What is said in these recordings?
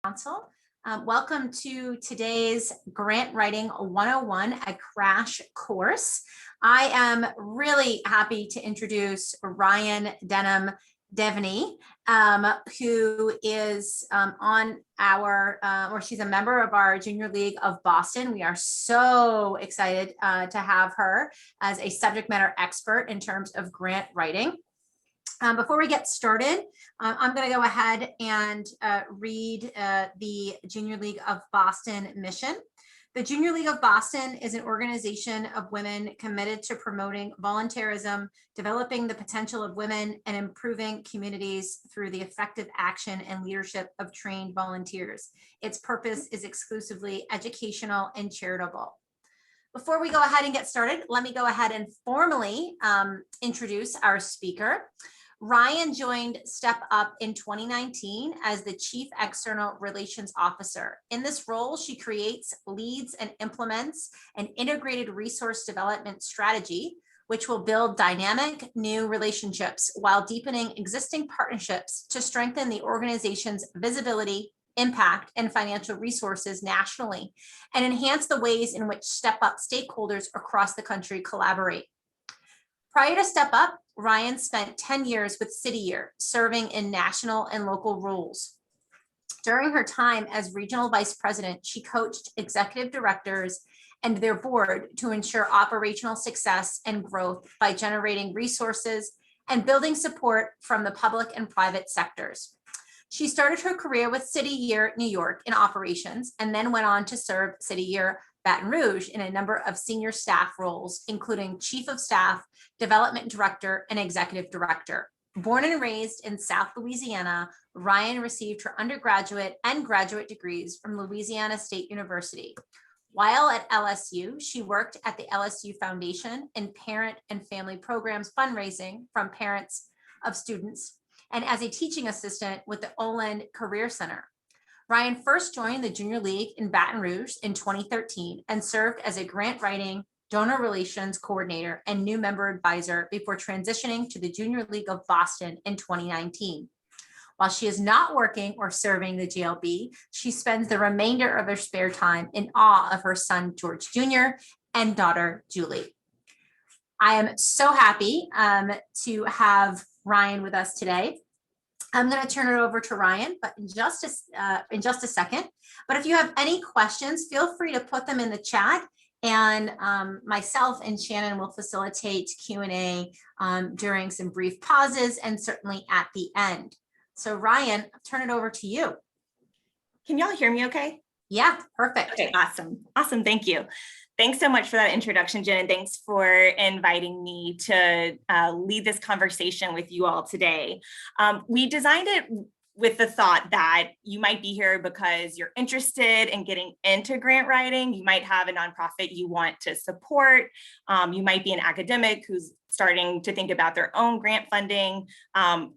Council. Welcome to today's Grant Writing 101, a crash course. I am really happy to introduce Ryan Denham Devaney, who is on our, or she's a member of our Junior League of Boston. We are so excited to have her as a subject matter expert in terms of grant writing. Before we get started, I'm going to go ahead and read the Junior League of Boston mission. The Junior League of Boston is an organization of women committed to promoting volunteerism, developing the potential of women, and improving communities through the effective action and leadership of trained volunteers. Its purpose is exclusively educational and charitable. Before we go ahead and get started, let me go ahead and formally introduce our speaker. Ryan joined Step Up in 2019 as the Chief External Relations Officer. In this role, she creates, leads, and implements an integrated resource development strategy, which will build dynamic new relationships while deepening existing partnerships to strengthen the organization's visibility, impact, and financial resources nationally, and enhance the ways in which Step Up stakeholders across the country collaborate. Prior to Step Up, Ryan spent 10 years with City Year, serving in national and local roles. During her time as regional vice president, she coached executive directors and their board to ensure operational success and growth by generating resources and building support from the public and private sectors. She started her career with City Year New York in operations and then went on to serve City Year Baton Rouge in a number of senior staff roles, including Chief of Staff, Development Director, and Executive Director. Born and raised in South Louisiana, Ryan received her undergraduate and graduate degrees from Louisiana State University. While at LSU, she worked at the LSU Foundation in parent and family programs fundraising from parents of students, and as a teaching assistant with the Olin Career Center. Ryan first joined the Junior League in Baton Rouge in 2013 and served as a grant writing, donor relations coordinator, and new member advisor before transitioning to the Junior League of Boston in 2019. While she is not working or serving the JLB, she spends the remainder of her spare time in awe of her son, George Jr., and daughter, Julie. I am so happy to have Ryan with us today. I'm going to turn it over to Ryan, but in just a second. But if you have any questions, feel free to put them in the chat, and myself and Shannon will facilitate Q&A during some brief pauses and certainly at the end. So Ryan, I'll turn it over to you. Can y'all hear me okay? Yeah, perfect. Okay, awesome. Awesome. Thank you. Thanks so much for that introduction, Jen, and thanks for inviting me to lead this conversation with you all today. We designed it with the thought that you might be here because you're interested in getting into grant writing. You might have a nonprofit you want to support. You might be an academic who's starting to think about their own grant funding,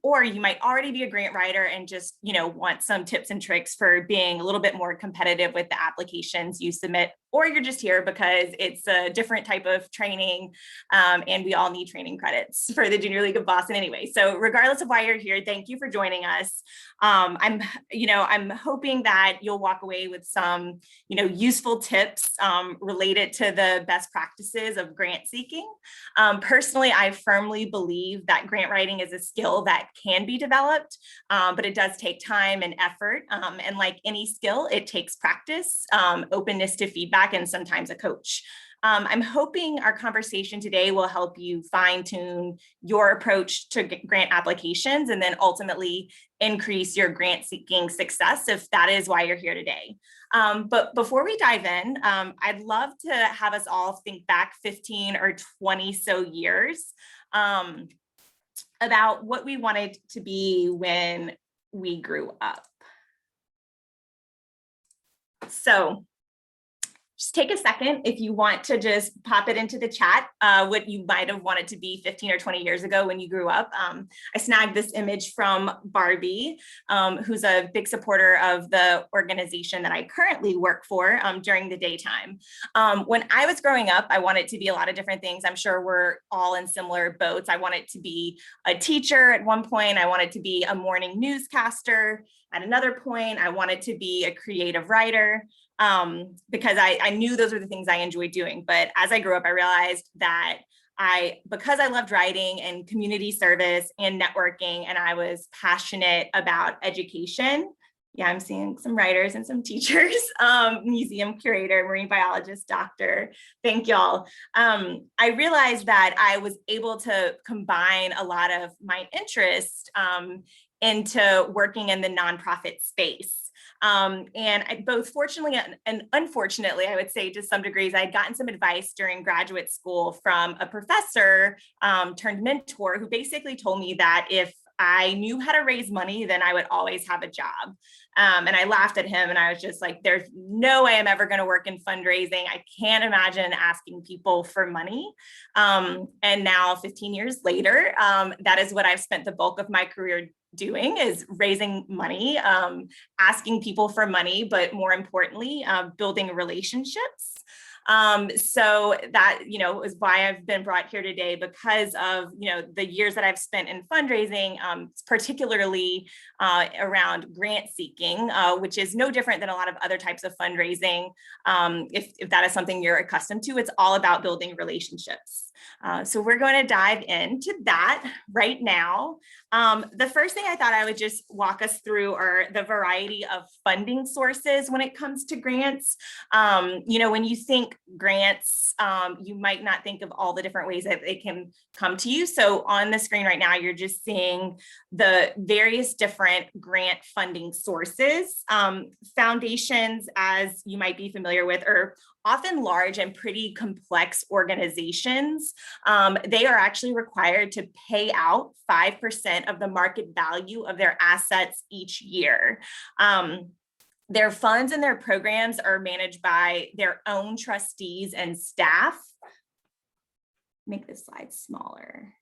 or you might already be a grant writer and just, want some tips and tricks for being a little bit more competitive with the applications you submit, or you're just here because it's a different type of training, and we all need training credits for the Junior League of Boston anyway. So regardless of why you're here, thank you for joining us. I'm hoping that you'll walk away with some, useful tips related to the best practices of grant seeking. Personally, I firmly believe that grant writing is a skill that can be developed, but it does take time and effort. And like any skill, it takes practice, openness to feedback, and sometimes a coach. I'm hoping our conversation today will help you fine-tune your approach to grant applications and then ultimately increase your grant seeking success if that is why you're here today. But before we dive in, I'd love to have us all think back 15 or 20 so years about what we wanted to be when we grew up. So just take a second if you want to just pop it into the chat, what you might have wanted to be 15 or 20 years ago when you grew up. I snagged this image from Barbie, who's a big supporter of the organization that I currently work for during the daytime. When I was growing up, I wanted to be a lot of different things. I'm sure we're all in similar boats. I wanted to be a teacher at one point. I wanted to be a morning newscaster. at another point, I wanted to be a creative writer because I knew those were the things I enjoyed doing. But as I grew up, I realized that because I loved writing and community service and networking, and I was passionate about education. Yeah, I'm seeing some writers and some teachers, museum curator, marine biologist, doctor. Thank y'all. I realized that I was able to combine a lot of my interest into working in the nonprofit space. And both fortunately and unfortunately, I would say to some degrees, I had gotten some advice during graduate school from a professor turned mentor who basically told me that if I knew how to raise money, then I would always have a job. And I laughed at him and I was just like, there's no way I'm ever going to work in fundraising. I can't imagine asking people for money. And now 15 years later, that is what I've spent the bulk of my career doing, is raising money, asking people for money, but more importantly, building relationships. So that, is why I've been brought here today, because of, the years that I've spent in fundraising, particularly around grant seeking, which is no different than a lot of other types of fundraising. If that is something you're accustomed to, it's all about building relationships. So we're going to dive into that right now. The first thing I thought I would just walk us through are the variety of funding sources when it comes to grants. When you think grants, you might not think of all the different ways that they can come to you. So on the screen right now, you're just seeing the various different grant funding sources. Foundations, as you might be familiar with, are often large and pretty complex organizations. They are actually required to pay out 5% of the market value of their assets each year. Their funds and their programs are managed by their own trustees and staff. Make this slide smaller.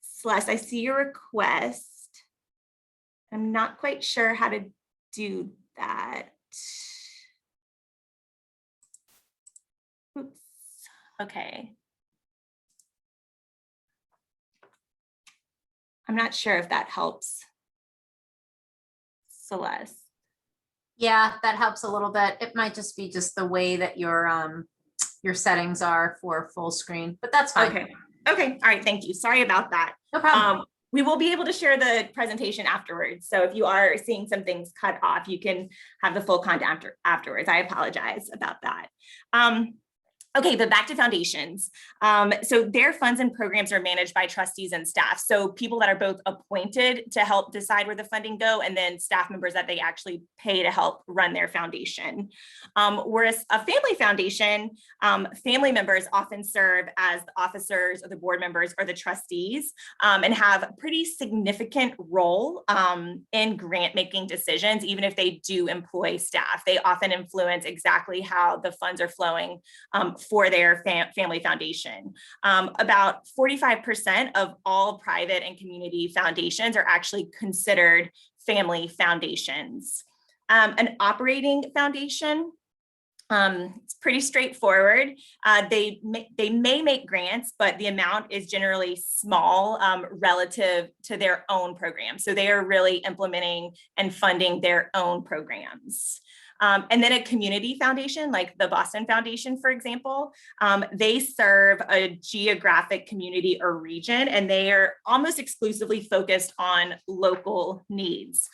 Celeste, I see your request. I'm not quite sure how to do that. Oops. Okay. I'm not sure if that helps, Celeste. Yeah, that helps a little bit. It might just be the way that your settings are for full screen, but that's fine. Okay. Okay. All right. Thank you. Sorry about that. No problem. We will be able to share the presentation afterwards. So if you are seeing some things cut off, you can have the full content afterwards. I apologize about that. Okay, but back to foundations. So their funds and programs are managed by trustees and staff. So people that are both appointed to help decide where the funding go, and then staff members that they actually pay to help run their foundation. Whereas a family foundation, family members often serve as the officers or the board members or the trustees, and have a pretty significant role in grant making decisions, even if they do employ staff. They often influence exactly how the funds are flowing for their family foundation. About 45% of all private and community foundations are actually considered family foundations. An operating foundation, it's pretty straightforward. They may make grants, but the amount is generally small relative to their own program. So they are really implementing and funding their own programs. And then a community foundation, like the Boston Foundation, for example, they serve a geographic community or region, and they are almost exclusively focused on local needs.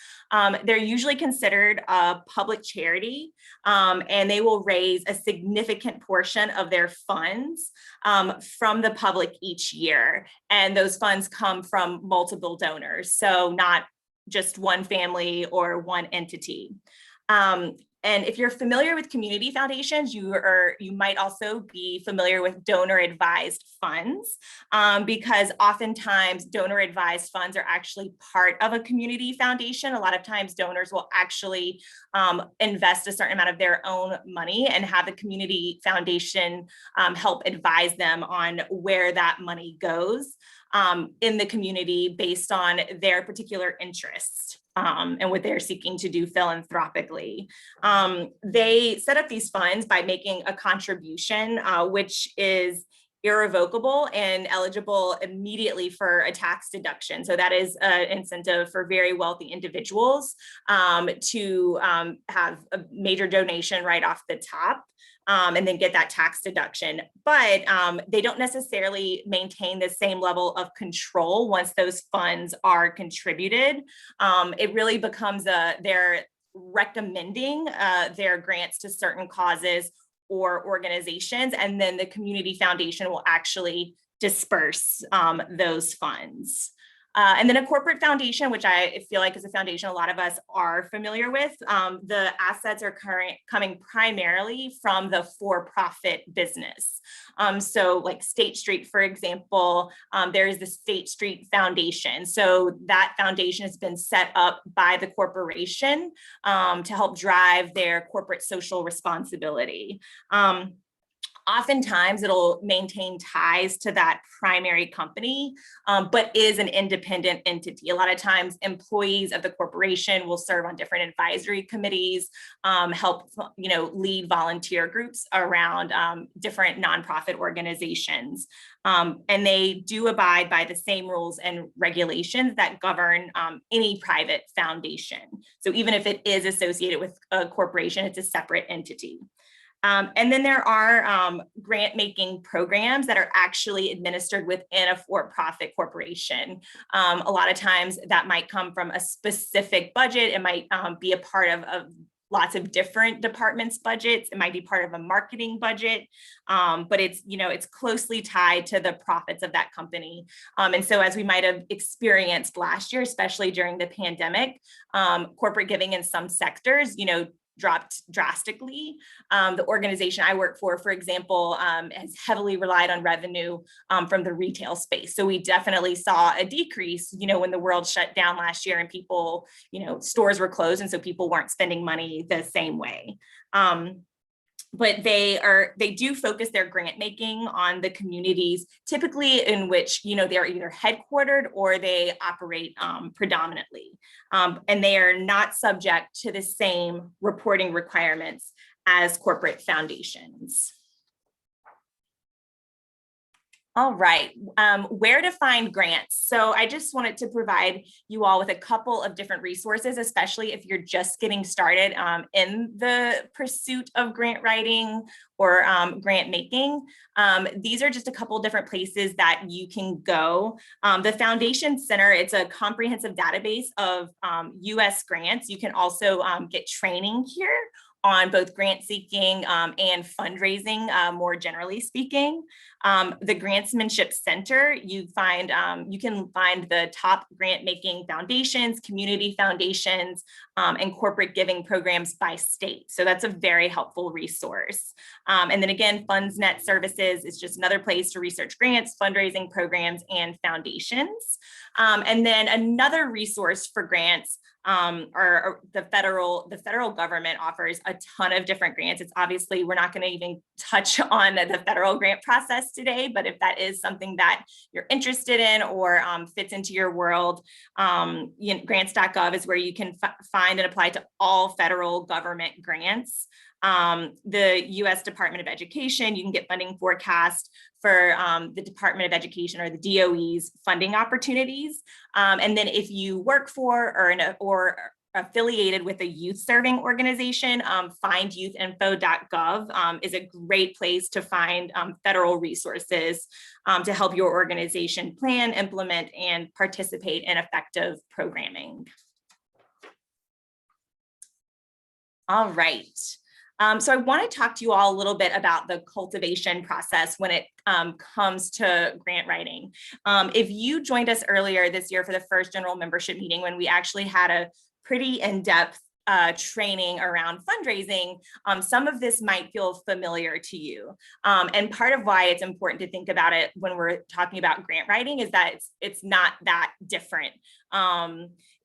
They're usually considered a public charity, and they will raise a significant portion of their funds from the public each year. And those funds come from multiple donors, so not just one family or one entity. And if you're familiar with community foundations, you might also be familiar with donor advised funds, because oftentimes donor advised funds are actually part of a community foundation. A lot of times donors will actually invest a certain amount of their own money and have the community foundation help advise them on where that money goes in the community based on their particular interests. And what they're seeking to do philanthropically. They set up these funds by making a contribution, which is irrevocable and eligible immediately for a tax deduction. So that is an incentive for very wealthy individuals to have a major donation right off the top. And then get that tax deduction. But they don't necessarily maintain the same level of control once those funds are contributed. It really becomes they're recommending their grants to certain causes or organizations, and then the community foundation will actually disperse those funds. And then a corporate foundation, which I feel like is a foundation a lot of us are familiar with. The assets are coming primarily from the for-profit business. So like State Street, for example, there is the State Street Foundation. So that foundation has been set up by the corporation to help drive their corporate social responsibility. Oftentimes it'll maintain ties to that primary company, but is an independent entity. A lot of times employees of the corporation will serve on different advisory committees, help lead volunteer groups around different nonprofit organizations. And they do abide by the same rules and regulations that govern any private foundation. So even if it is associated with a corporation, it's a separate entity. And then there are grant-making programs that are actually administered within a for-profit corporation. A lot of times that might come from a specific budget. It might be a part of lots of different departments' budgets. It might be part of a marketing budget, but it's closely tied to the profits of that company. And so as we might have experienced last year, especially during the pandemic, corporate giving in some sectors, dropped drastically. The organization I work for example, has heavily relied on revenue from the retail space. So we definitely saw a decrease, when the world shut down last year and people, stores were closed. And so people weren't spending money the same way. But they do focus their grant making on the communities, typically in which, they are either headquartered or they operate predominantly. And they are not subject to the same reporting requirements as corporate foundations. All right, where to find grants. So I just wanted to provide you all with a couple of different resources, especially if you're just getting started in the pursuit of grant writing or grant making. These are just a couple different places that you can go. The Foundation Center, it's a comprehensive database of US grants. You can also get training here on both grant seeking and fundraising, more generally speaking. The Grantsmanship Center, you can find the top grant making foundations, community foundations, and corporate giving programs by state. So that's a very helpful resource. And then again, FundsNet Services is just another place to research grants, fundraising programs, and foundations. And then another resource for grants or the federal government offers a ton of different grants. It's obviously, we're not going to even touch on the federal grant process today, but if that is something that you're interested in or fits into your world, grants.gov is where you can find and apply to all federal government grants. The US Department of Education, you can get funding forecast for the Department of Education or the DOE's funding opportunities. And then if you work for or affiliated with a youth serving organization, findyouthInfo.gov is a great place to find federal resources to help your organization plan, implement, and participate in effective programming. All right. So I want to talk to you all a little bit about the cultivation process when it comes to grant writing. If you joined us earlier this year for the first general membership meeting, when we actually had a pretty in-depth training around fundraising, some of this might feel familiar to you. And part of why it's important to think about it when we're talking about grant writing is that it's not that different.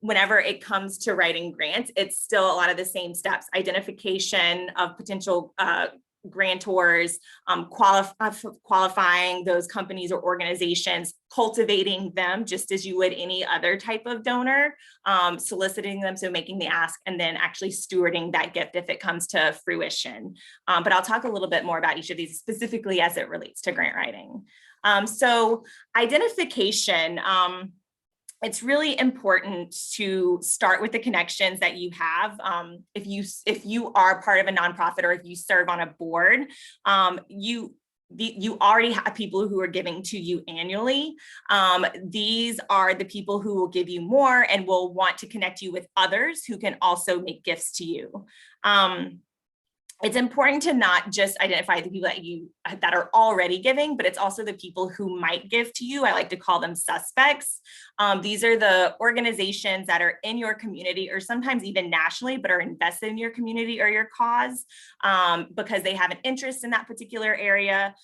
Whenever it comes to writing grants, it's still a lot of the same steps: identification of potential grantors, qualifying those companies or organizations, cultivating them just as you would any other type of donor, soliciting them, so making the ask, and then actually stewarding that gift if it comes to fruition. But I'll talk a little bit more about each of these specifically as it relates to grant writing. So identification, it's really important to start with the connections that you have. If you are part of a nonprofit or if you serve on a board, you already have people who are giving to you annually. These are the people who will give you more and will want to connect you with others who can also make gifts to you. It's important to not just identify the people that are already giving, but it's also the people who might give to you. I like to call them suspects. These are the organizations that are in your community or sometimes even nationally, but are invested in your community or your cause because they have an interest in that particular area.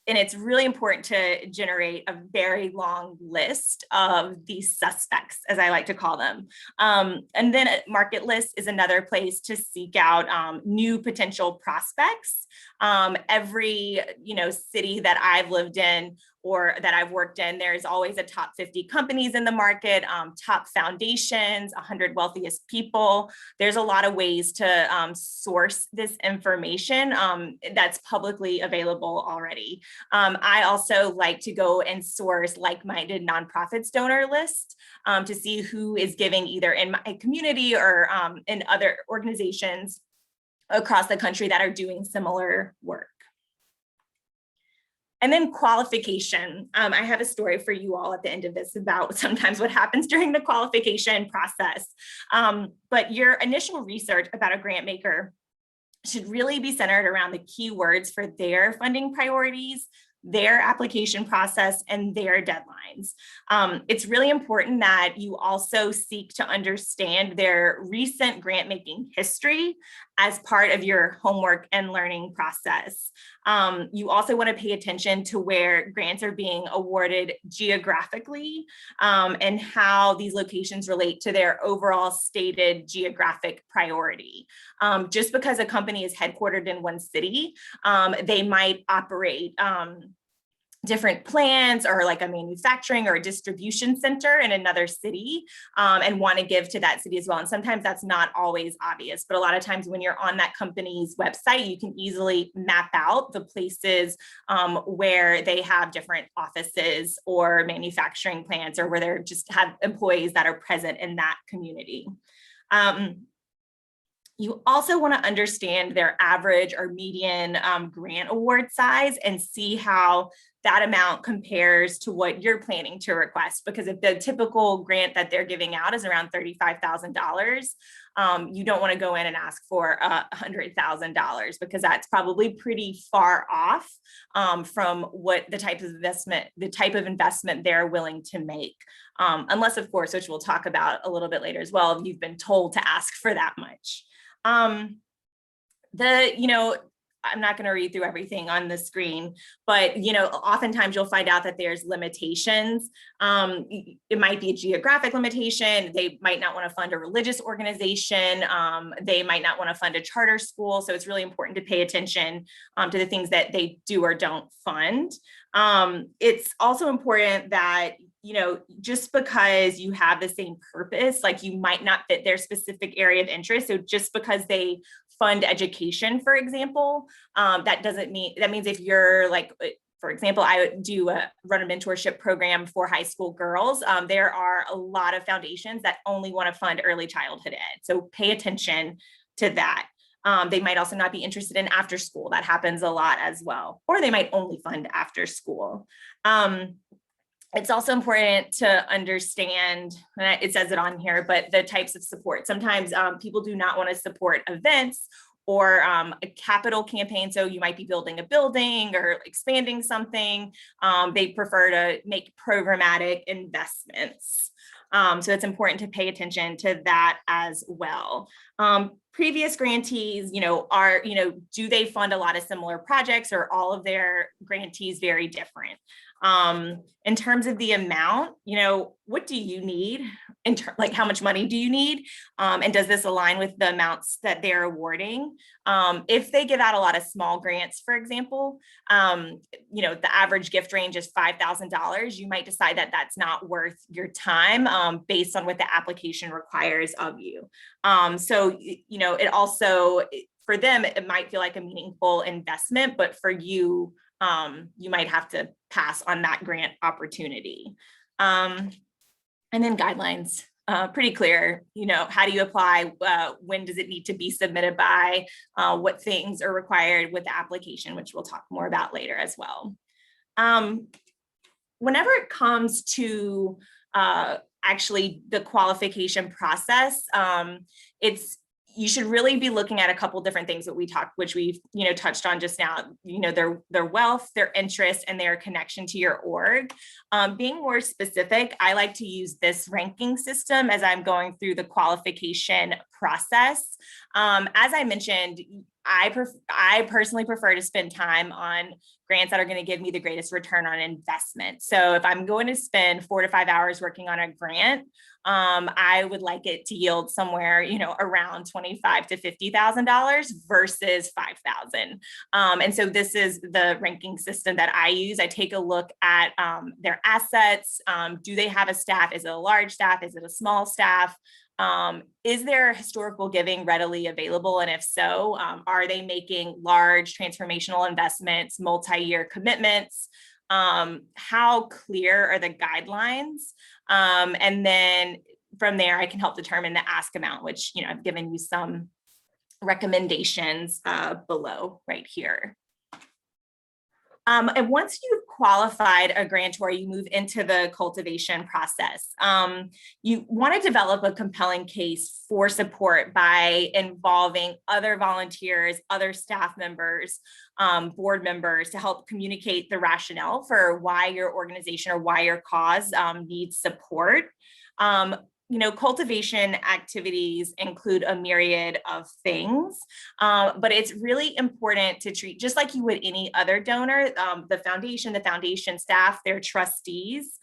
And it's really important to generate a very long list of these suspects, as I like to call them. And then a market list is another place to seek out new potential prospects. Every city that I've lived in or that I've worked in, there's always a top 50 companies in the market, top foundations, 100 wealthiest people. There's a lot of ways to source this information that's publicly available already. I also like to go and source like-minded nonprofits donor list to see who is giving either in my community or in other organizations across the country that are doing similar work. And then qualification. I have a story for you all at the end of this about sometimes what happens during the qualification process. But your initial research about a grant maker should really be centered around the keywords for their funding priorities, their application process, and their deadlines. It's really important that you also seek to understand their recent grant making history as part of your homework and learning process. You also want to pay attention to where grants are being awarded geographically and how these locations relate to their overall stated geographic priority. Just because a company is headquartered in one city, they might operate different plants or like a manufacturing or a distribution center in another city and want to give to that city as well. And sometimes that's not always obvious, but a lot of times when you're on that company's website, you can easily map out the places where they have different offices or manufacturing plants or where they just have employees that are present in that community. You also want to understand their average or median grant award size and see how that amount compares to what you're planning to request. Because if the typical grant that they're giving out is around $35,000, you don't want to go in and ask for $100,000 because that's probably pretty far off from what the type of investment they're willing to make. Unless, of course, which we'll talk about a little bit later as well, if you've been told to ask for that much. I'm not going to read through everything on the screen, but, oftentimes you'll find out that there's limitations. It might be a geographic limitation. They might not want to fund a religious organization. They might not want to fund a charter school. So it's really important to pay attention to the things that they do or don't fund. It's also important that just because you have the same purpose, like you might not fit their specific area of interest. So just because they fund education, for example, that means if you're like, for example, I run a mentorship program for high school girls. There are a lot of foundations that only want to fund early childhood ed. So pay attention to that. They might also not be interested in after school. That happens a lot as well. Or they might only fund after school. It's also important to understand, and it says it on here, but the types of support. Sometimes people do not want to support events or a capital campaign. So you might be building a building or expanding something. They prefer to make programmatic investments. So it's important to pay attention to that as well. Previous grantees, do they fund a lot of similar projects or all of their grantees very different? In terms of the amount, what do you need like how much money do you need? And does this align with the amounts that they're awarding? If they give out a lot of small grants, for example, the average gift range is $5,000, you might decide that that's not worth your time based on what the application requires of you. So it also, for them, it might feel like a meaningful investment, but for you, you might have to pass on that grant opportunity. And then guidelines, pretty clear, how do you apply? When does it need to be submitted by? What things are required with the application, which we'll talk more about later as well. Whenever it comes to actually the qualification process, you should really be looking at a couple different things that which we've touched on just now. Their wealth, their interest, and their connection to your org. Being more specific, I like to use this ranking system as I'm going through the qualification process. As I mentioned, I personally prefer to spend time on grants that are going to give me the greatest return on investment. So if I'm going to spend 4 to 5 hours working on a grant, I would like it to yield somewhere, around $25,000 to $50,000 versus $5,000. And so this is the ranking system that I use. I take a look at their assets. Do they have a staff? Is it a large staff? Is it a small staff? Is their historical giving readily available? And if so, are they making large transformational investments, multi-year commitments? How clear are the guidelines? And then from there, I can help determine the ask amount, which, I've given you some recommendations below right here. And once you've qualified a grantor, you move into the cultivation process. You want to develop a compelling case for support by involving other volunteers, other staff members, board members to help communicate the rationale for why your organization or why your cause needs support. Cultivation activities include a myriad of things, but it's really important to treat just like you would any other donor, the foundation staff, their trustees,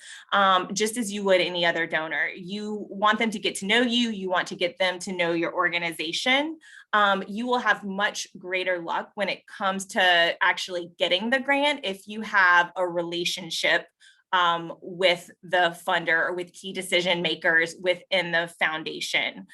just as you would any other donor. You want them to get to know you. You want to get them to know your organization. You will have much greater luck when it comes to actually getting the grant if you have a relationship with the funder or with key decision makers within the foundation.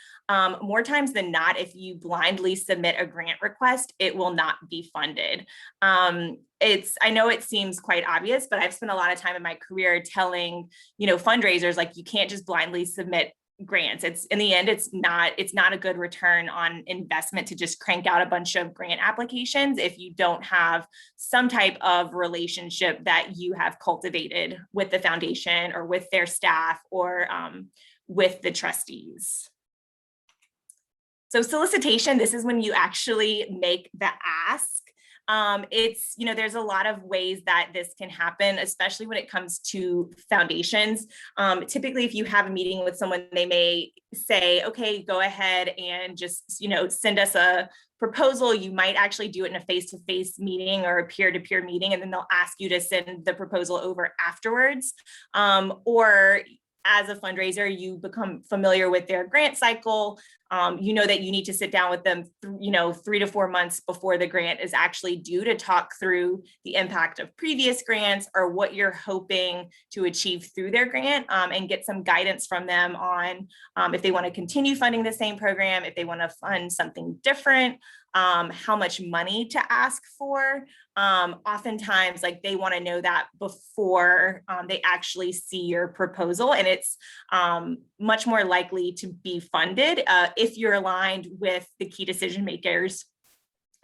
More times than not, if you blindly submit a grant request, it will not be funded. I know it seems quite obvious, but I've spent a lot of time in my career telling, fundraisers, like, you can't just blindly submit grants. It's in the end, it's not a good return on investment to just crank out a bunch of grant applications if you don't have some type of relationship that you have cultivated with the foundation or with their staff or with the trustees. So solicitation, this is when you actually make the ask. There's a lot of ways that this can happen, especially when it comes to foundations. Typically, if you have a meeting with someone, they may say, okay, go ahead and just, send us a proposal. You might actually do it in a face-to-face meeting or a peer-to-peer meeting, and then they'll ask you to send the proposal over afterwards. Or as a fundraiser, you become familiar with their grant cycle. You know that you need to sit down with them, 3 to 4 months before the grant is actually due to talk through the impact of previous grants or what you're hoping to achieve through their grant, and get some guidance from them on if they want to continue funding the same program, if they want to fund something different, how much money to ask for. Oftentimes, like, they want to know that before they actually see your proposal, and it's much more likely to be funded if you're aligned with the key decision makers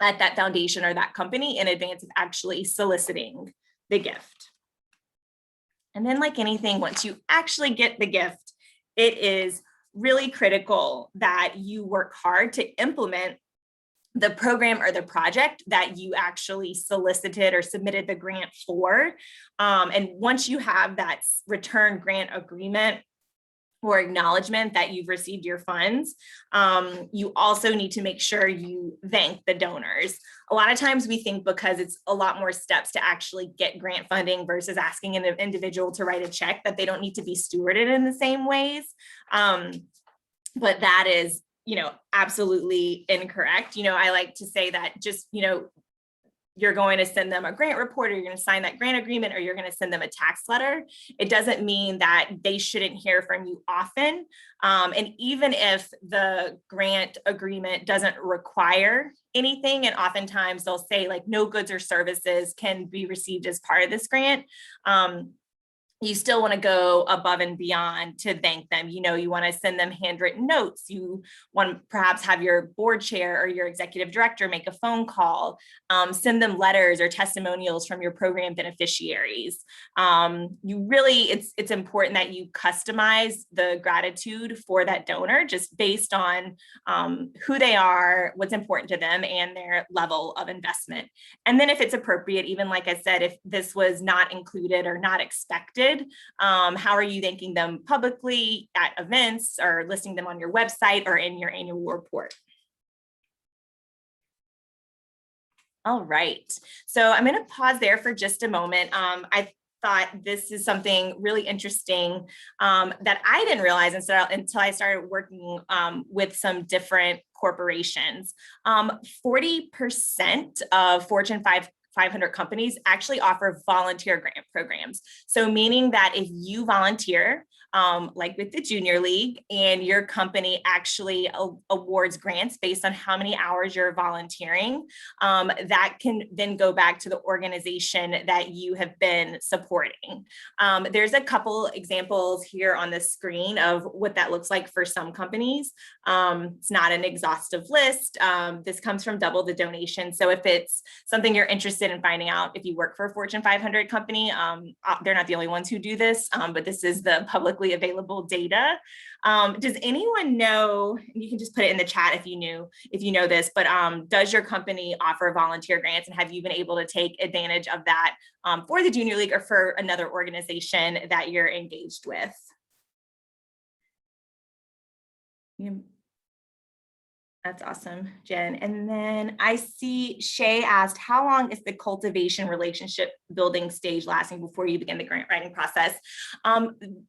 at that foundation or that company in advance of actually soliciting the gift. And then, like anything, once you actually get the gift, it is really critical that you work hard to implement the program or the project that you actually solicited or submitted the grant for. And once you have that return grant agreement or acknowledgement that you've received your funds. You also need to make sure you thank the donors. A lot of times we think because it's a lot more steps to actually get grant funding versus asking an individual to write a check that they don't need to be stewarded in the same ways. But that is, absolutely incorrect. I like to say that just, you're going to send them a grant report, or you're going to sign that grant agreement, or you're going to send them a tax letter. It doesn't mean that they shouldn't hear from you often. And even if the grant agreement doesn't require anything, and oftentimes they'll say like no goods or services can be received as part of this grant, you still want to go above and beyond to thank them. You want to send them handwritten notes. You want to perhaps have your board chair or your executive director make a phone call, send them letters or testimonials from your program beneficiaries. It's important that you customize the gratitude for that donor just based on who they are, what's important to them, and their level of investment. And then if it's appropriate, even like I said, if this was not included or not expected, how are you thanking them publicly at events or listing them on your website or in your annual report? All right, so I'm going to pause there for just a moment. I thought this is something really interesting that I didn't realize until I started working with some different corporations. 40% of Fortune 500 companies actually offer volunteer grant programs. So meaning that if you volunteer, like with the Junior League, and your company actually awards grants based on how many hours you're volunteering, that can then go back to the organization that you have been supporting. There's a couple examples here on the screen of what that looks like for some companies. It's not an exhaustive list. This comes from Double the Donation. So if it's something you're interested in finding out, if you work for a Fortune 500 company, they're not the only ones who do this, but this is the publicly available data. Does anyone know, you can just put it in the chat if you know this, but does your company offer volunteer grants, and have you been able to take advantage of that for the Junior League or for another organization that you're engaged with? That's awesome, Jen. And then I see Shay asked, how long is the cultivation relationship building stage lasting before you begin the grant writing process?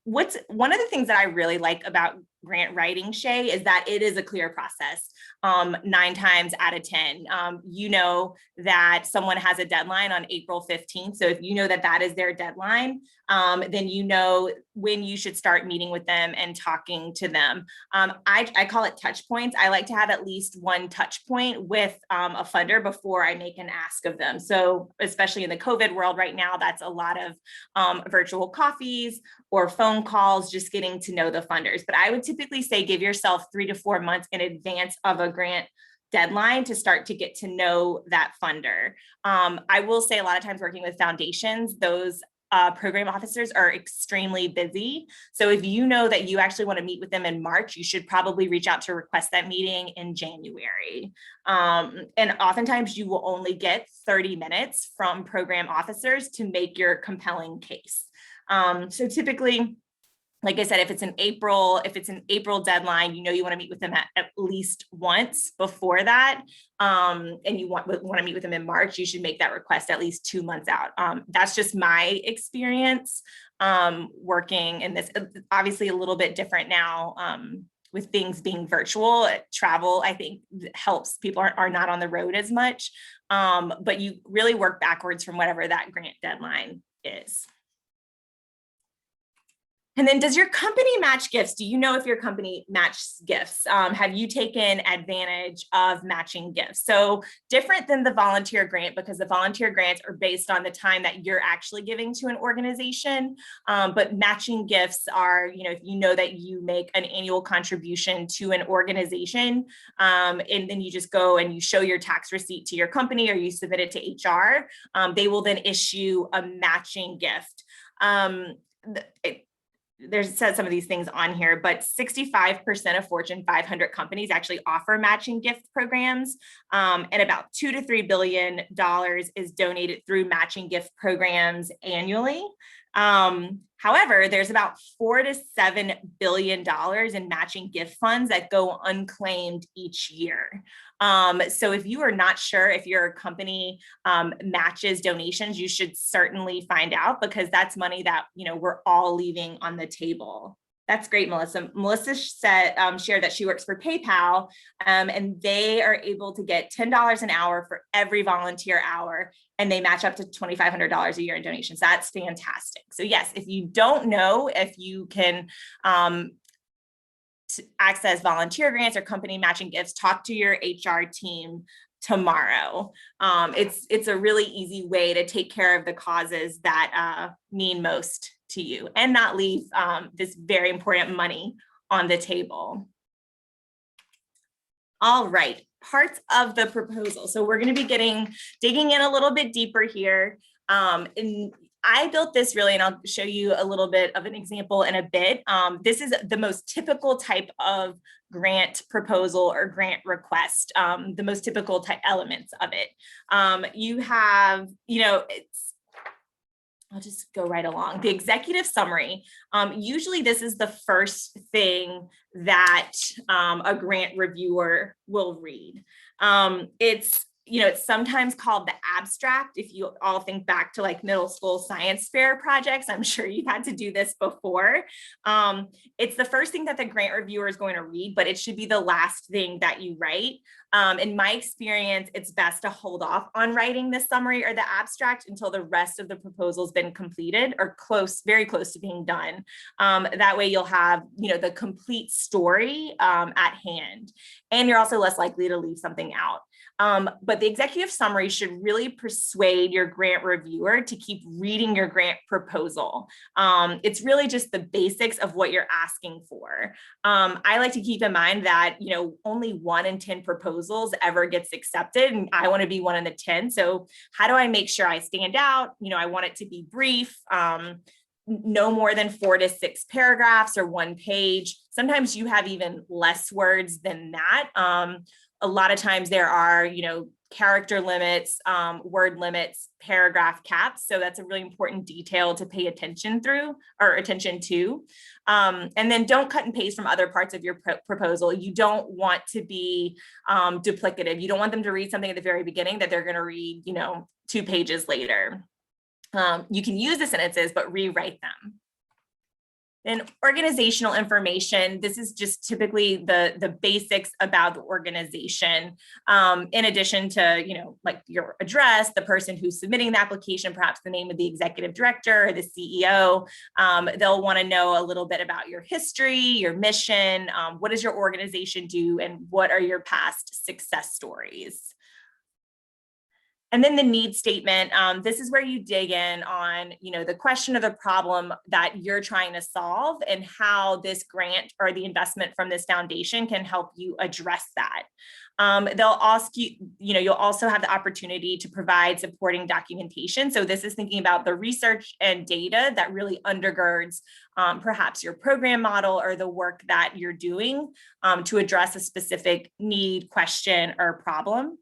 What's one of the things that I really like about grant writing, Shay, is that it is a clear process. 9 times out of 10, you know that someone has a deadline on April 15th. So if you know that that is their deadline, then you know when you should start meeting with them and talking to them. I call it touch points. I like to have at least one touch point with a funder before I make an ask of them. So especially in the COVID world right now, that's a lot of virtual coffees or phone calls, just getting to know the funders. But I would typically say give yourself 3 to 4 months in advance of a grant deadline to start to get to know that funder. I will say a lot of times working with foundations, those program officers are extremely busy. So if you know that you actually want to meet with them in March, you should probably reach out to request that meeting in January. And oftentimes you will only get 30 minutes from program officers to make your compelling case. So typically, like I said, if it's an April deadline, you know you want to meet with them at least once before that, and you want to meet with them in March, you should make that request at least 2 months out. That's just my experience working in this. Obviously, a little bit different now with things being virtual. Travel, I think, helps. People are not on the road as much, but you really work backwards from whatever that grant deadline is. And then, does your company match gifts? Do you know if your company matches gifts? Have you taken advantage of matching gifts? So different than the volunteer grant, because the volunteer grants are based on the time that you're actually giving to an organization. But matching gifts are, if you know that you make an annual contribution to an organization, and then you just go and you show your tax receipt to your company, or you submit it to HR, they will then issue a matching gift. There's said some of these things on here, but 65% of Fortune 500 companies actually offer matching gift programs, and about $2 to $3 billion is donated through matching gift programs annually. However, there's about $4 to $7 billion in matching gift funds that go unclaimed each year. So if you are not sure if your company matches donations, you should certainly find out, because that's money that, you know, we're all leaving on the table. That's great, Melissa. Melissa said, shared that she works for PayPal, and they are able to get $10 an hour for every volunteer hour, and they match up to $2,500 a year in donations. That's fantastic. So yes, if you don't know if you can access volunteer grants or company matching gifts, talk to your HR team tomorrow. It's a really easy way to take care of the causes that mean most to you and not leave this very important money on the table. All right, parts of the proposal. So we're going to be digging in a little bit deeper here. And I built this really, and I'll show you a little bit of an example in a bit. This is the most typical type of grant proposal or grant request, the most typical type elements of it. You have, you know, I'll just go right along. The executive summary. Usually this is the first thing that a grant reviewer will read. It's sometimes called the abstract. If you all think back to like middle school science fair projects, I'm sure you've had to do this before. It's the first thing that the grant reviewer is going to read, but it should be the last thing that you write. In my experience, it's best to hold off on writing the summary or the abstract until the rest of the proposal's been completed or very close to being done. That way you'll have, the complete story at hand, and you're also less likely to leave something out. But the executive summary should really persuade your grant reviewer to keep reading your grant proposal. It's really just the basics of what you're asking for. I like to keep in mind that, only 1 in 10 proposals ever gets accepted, and I want to be 1 in the 10. So how do I make sure I stand out? I want it to be brief. No more than 4 to 6 paragraphs or 1 page. Sometimes you have even less words than that. A lot of times there are, character limits, word limits, paragraph caps. So that's a really important detail to pay attention to. And then don't cut and paste from other parts of your proposal. You don't want to be duplicative. You don't want them to read something at the very beginning that they're going to read, 2 pages later. You can use the sentences, but rewrite them. Then organizational information. This is just typically the basics about the organization. In addition to, like your address, the person who's submitting the application, perhaps the name of the executive director or the CEO. They'll want to know a little bit about your history, your mission, what does your organization do, and what are your past success stories. And then the need statement, this is where you dig in on, the question or the problem that you're trying to solve and how this grant or the investment from this foundation can help you address that. They'll ask you, you'll also have the opportunity to provide supporting documentation. So this is thinking about the research and data that really undergirds perhaps your program model or the work that you're doing to address a specific need, question, or problem.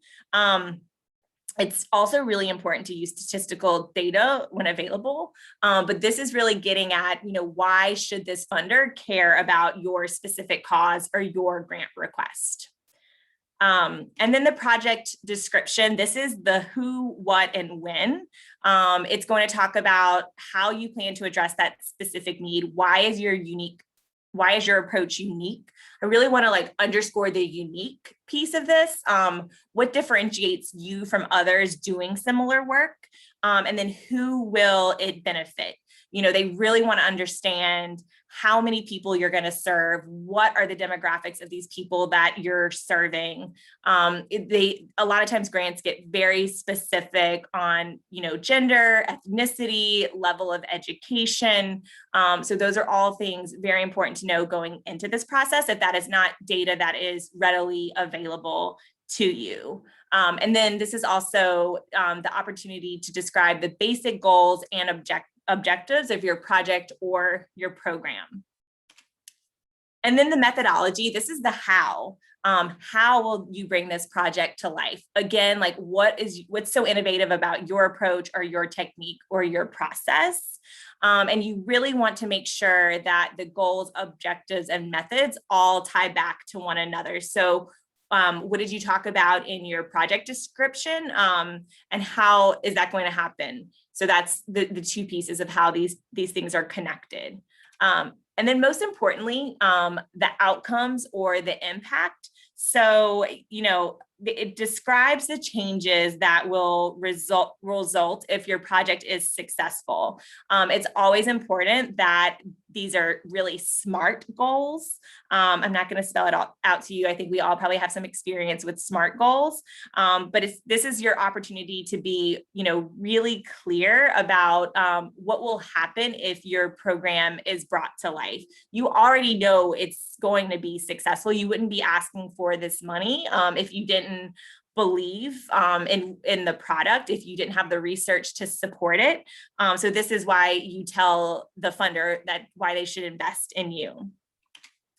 It's also really important to use statistical data when available, but this is really getting at, why should this funder care about your specific cause or your grant request? And then the project description, this is the who, what, and when. It's going to talk about how you plan to address that specific need. Why is your approach unique? I really want to underscore the unique piece of this. What differentiates you from others doing similar work? And then who will it benefit? They really want to understand how many people you're going to serve. What are the demographics of these people that you're serving? A lot of times grants get very specific on, gender, ethnicity, level of education. So those are all things very important to know going into this process, if that is not data that is readily available to you. And then this is also the opportunity to describe the basic goals and objectives of your project or your program. And then the methodology, this is the how. How will you bring this project to life? Again, like what's so innovative about your approach or your technique or your process? And you really want to make sure that the goals, objectives, and methods all tie back to one another. So what did you talk about in your project description? And how is that going to happen? So that's the two pieces of how these things are connected. And then most importantly, the outcomes or the impact. So, it describes the changes that will result if your project is successful. It's always important that these are really SMART goals. I'm not going to spell it all out to you. I think we all probably have some experience with SMART goals, but this is your opportunity to be, really clear about what will happen if your program is brought to life. You already know it's going to be successful. You wouldn't be asking for this money if you didn't believe in the product, if you didn't have the research to support it. So this is why you tell the funder that why they should invest in you.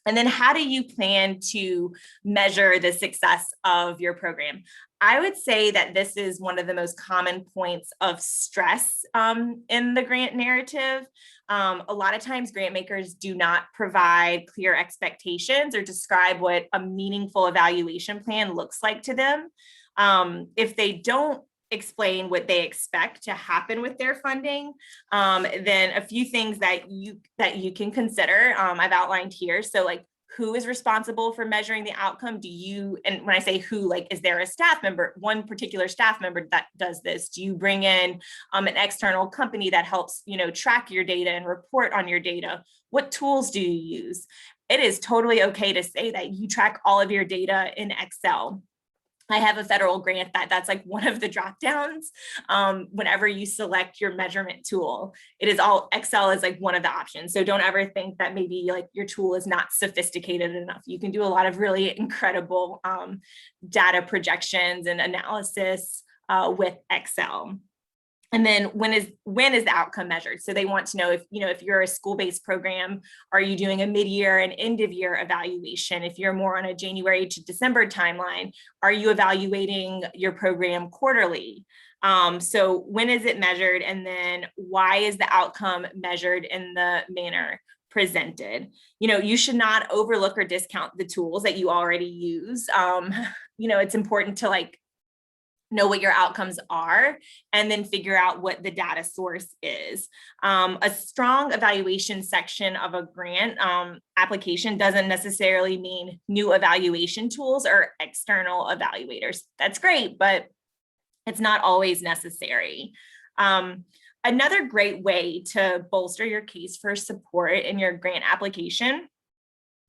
And then how do you plan to measure the success of your program? I would say that this is one of the most common points of stress in the grant narrative. A lot of times grant makers do not provide clear expectations or describe what a meaningful evaluation plan looks like to them. If they don't explain what they expect to happen with their funding, then a few things that you can consider, I've outlined here. So like, who is responsible for measuring the outcome? And when I say who, like, is there a staff member, one particular staff member that does this? Do you bring in an external company that helps, track your data and report on your data? What tools do you use? It is totally okay to say that you track all of your data in Excel. I have a federal grant that's like one of the drop downs whenever you select your measurement tool. It is all Excel is like one of the options. So don't ever think that maybe like your tool is not sophisticated enough. You can do a lot of really incredible data projections and analysis with Excel. And then when is the outcome measured? So they want to know if you're a school-based program, are you doing a mid-year and end-of-year evaluation? If you're more on a January to December timeline, are you evaluating your program quarterly? So when is it measured? And then why is the outcome measured in the manner presented? You should not overlook or discount the tools that you already use. It's important to know what your outcomes are, and then figure out what the data source is. A strong evaluation section of a grant application doesn't necessarily mean new evaluation tools or external evaluators. That's great, but it's not always necessary. Another great way to bolster your case for support in your grant application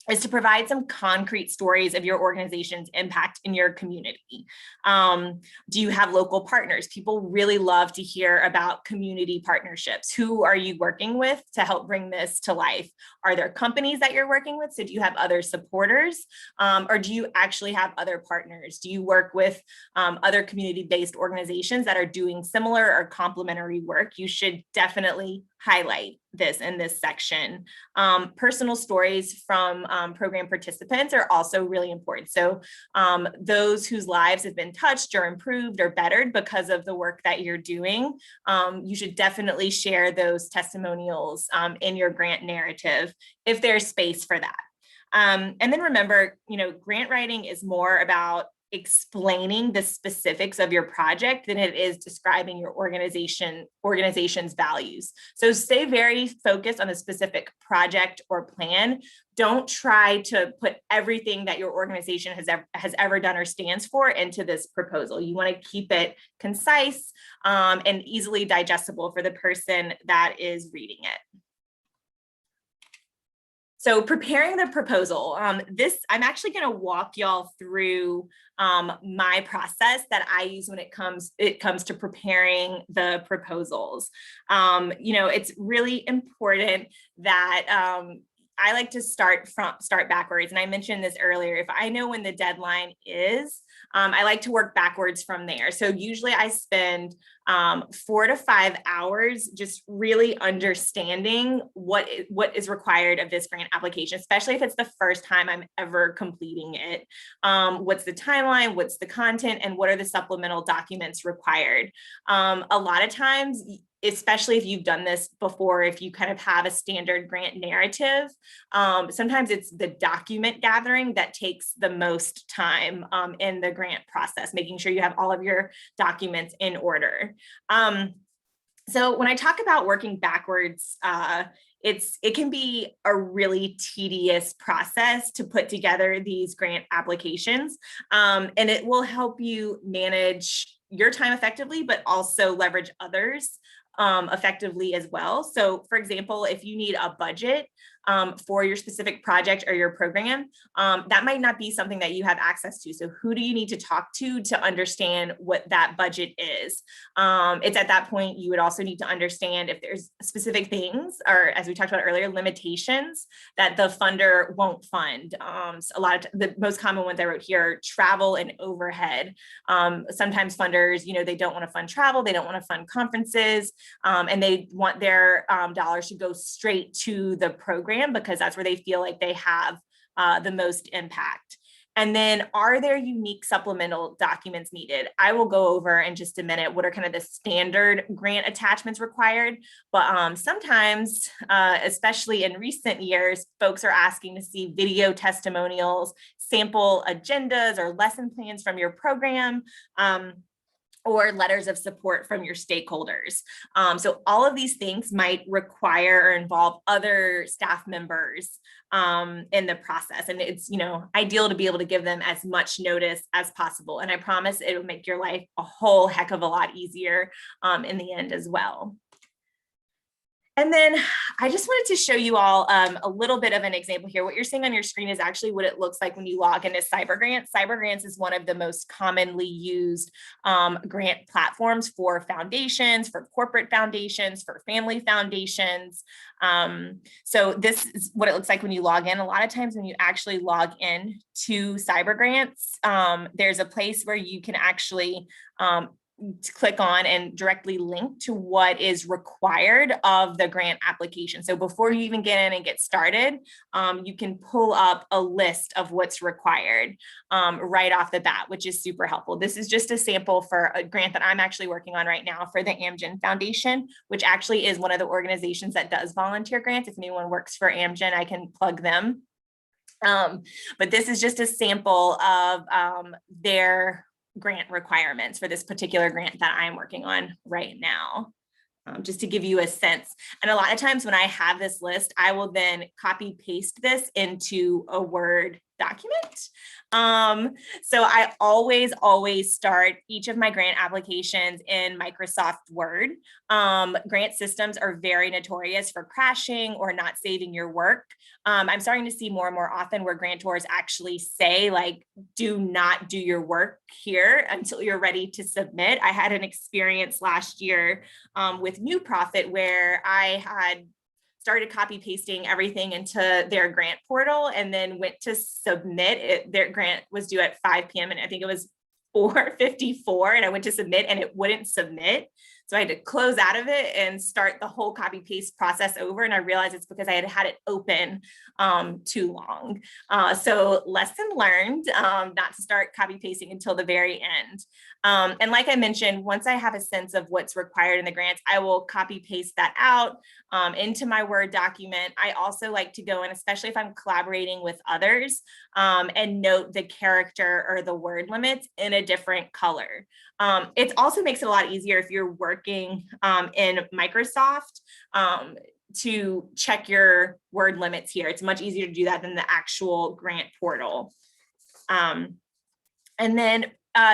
is to provide some concrete stories of your organization's impact in your community. Do you have local partners? People really love to hear about community partnerships. Who are you working with to help bring this to life? Are there companies that you're working with? So do you have other supporters? Or do you actually have other partners? Do you work with other community-based organizations that are doing similar or complementary work? You should definitely highlight this in this section. Personal stories from program participants are also really important. So those whose lives have been touched or improved or bettered because of the work that you're doing, you should definitely share those testimonials in your grant narrative if there's space for that. And then remember, grant writing is more about explaining the specifics of your project than it is describing your organization's values. So stay very focused on a specific project or plan. Don't try to put everything that your organization has ever done or stands for into this proposal. You want to keep it concise and easily digestible for the person that is reading it. So preparing the proposal, I'm actually going to walk y'all through my process that I use when it comes to preparing the proposals. It's really important that I like to start backwards. And I mentioned this earlier. If I know when the deadline is, I like to work backwards from there. So usually I spend 4 to 5 hours just really understanding what is required of this grant application, especially if it's the first time I'm ever completing it. What's the timeline, what's the content, and what are the supplemental documents required? A lot of times, especially if you've done this before, if you kind of have a standard grant narrative, sometimes it's the document gathering that takes the most time in the grant process, making sure you have all of your documents in order. So when I talk about working backwards, it can be a really tedious process to put together these grant applications, and it will help you manage your time effectively, but also leverage others effectively as well. So for example, if you need a budget for your specific project or your program, that might not be something that you have access to. So who do you need to talk to understand what that budget is? It's at that point, you would also need to understand if there's specific things, or as we talked about earlier, limitations that the funder won't fund. A lot of the most common ones I wrote here are travel and overhead. Sometimes funders, they don't want to fund travel, they don't want to fund conferences, and they want their dollars to go straight to the program because that's where they feel like they have the most impact. And then, are there unique supplemental documents needed? I will go over in just a minute what are kind of the standard grant attachments required, but sometimes, especially in recent years, folks are asking to see video testimonials, sample agendas, or lesson plans from your program, or letters of support from your stakeholders. So all of these things might require or involve other staff members in the process. And it's, ideal to be able to give them as much notice as possible. And I promise it will make your life a whole heck of a lot easier in the end as well. And then I just wanted to show you all a little bit of an example here. What you're seeing on your screen is actually what it looks like when you log into CyberGrants. CyberGrants is one of the most commonly used grant platforms for foundations, for corporate foundations, for family foundations. So this is what it looks like when you log in. A lot of times when you actually log in to CyberGrants, there's a place where you can actually click on and directly link to what is required of the grant application. So before you even get in and get started, you can pull up a list of what's required right off the bat, which is super helpful. This is just a sample for a grant that I'm actually working on right now for the Amgen Foundation, which actually is one of the organizations that does volunteer grants. If anyone works for Amgen, I can plug them. But this is just a sample of their grant requirements for this particular grant that I'm working on right now, just to give you a sense. And a lot of times when I have this list, I will then copy paste this into a Word document. So I always start each of my grant applications in Microsoft Word. Grant systems are very notorious for crashing or not saving your work. I'm starting to see more and more often where grantors actually say, like, do not do your work here until you're ready to submit. I had an experience last year with New Profit where I had started copy pasting everything into their grant portal and then went to submit it. Their grant was due at 5 p.m. and I think it was 4:54 and I went to submit and it wouldn't submit. So I had to close out of it and start the whole copy paste process over. And I realized it's because I had it open too long. So lesson learned, not to start copy pasting until the very end. And like I mentioned, once I have a sense of what's required in the grants, I will copy paste that out into my Word document. I also like to go in, especially if I'm collaborating with others, and note the character or the word limits in a different color. It also makes it a lot easier if you're working in Microsoft to check your word limits here. It's much easier to do that than the actual grant portal. And then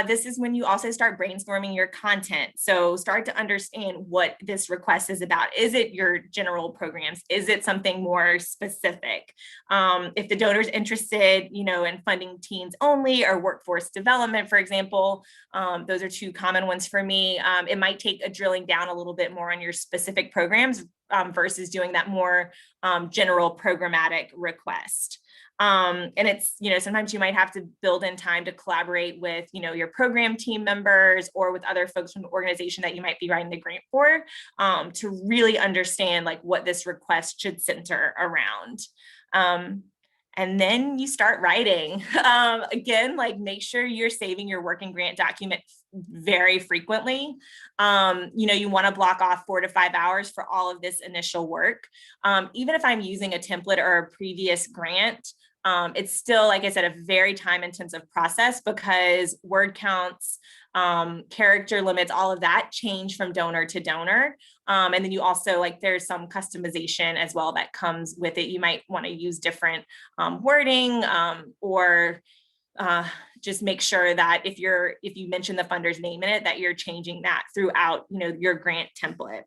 this is when you also start brainstorming your content. So start to understand what this request is about. Is it your general programs? Is it something more specific? If the donor's interested, in funding teens only or workforce development, for example, those are two common ones for me. It might take a drilling down a little bit more on your specific programs versus doing that more general programmatic request. And it's, sometimes you might have to build in time to collaborate with, your program team members or with other folks from the organization that you might be writing the grant for, to really understand like what this request should center around. And then you start writing. Again, like make sure you're saving your working grant document very frequently. You want to block off 4 to 5 hours for all of this initial work. Even if I'm using a template or a previous grant, it's still, like I said, a very time-intensive process because word counts, character limits, all of that change from donor to donor. And then you also, there's some customization as well that comes with it. You might want to use different wording or just make sure that if you mention the funder's name in it, that you're changing that throughout, your grant template.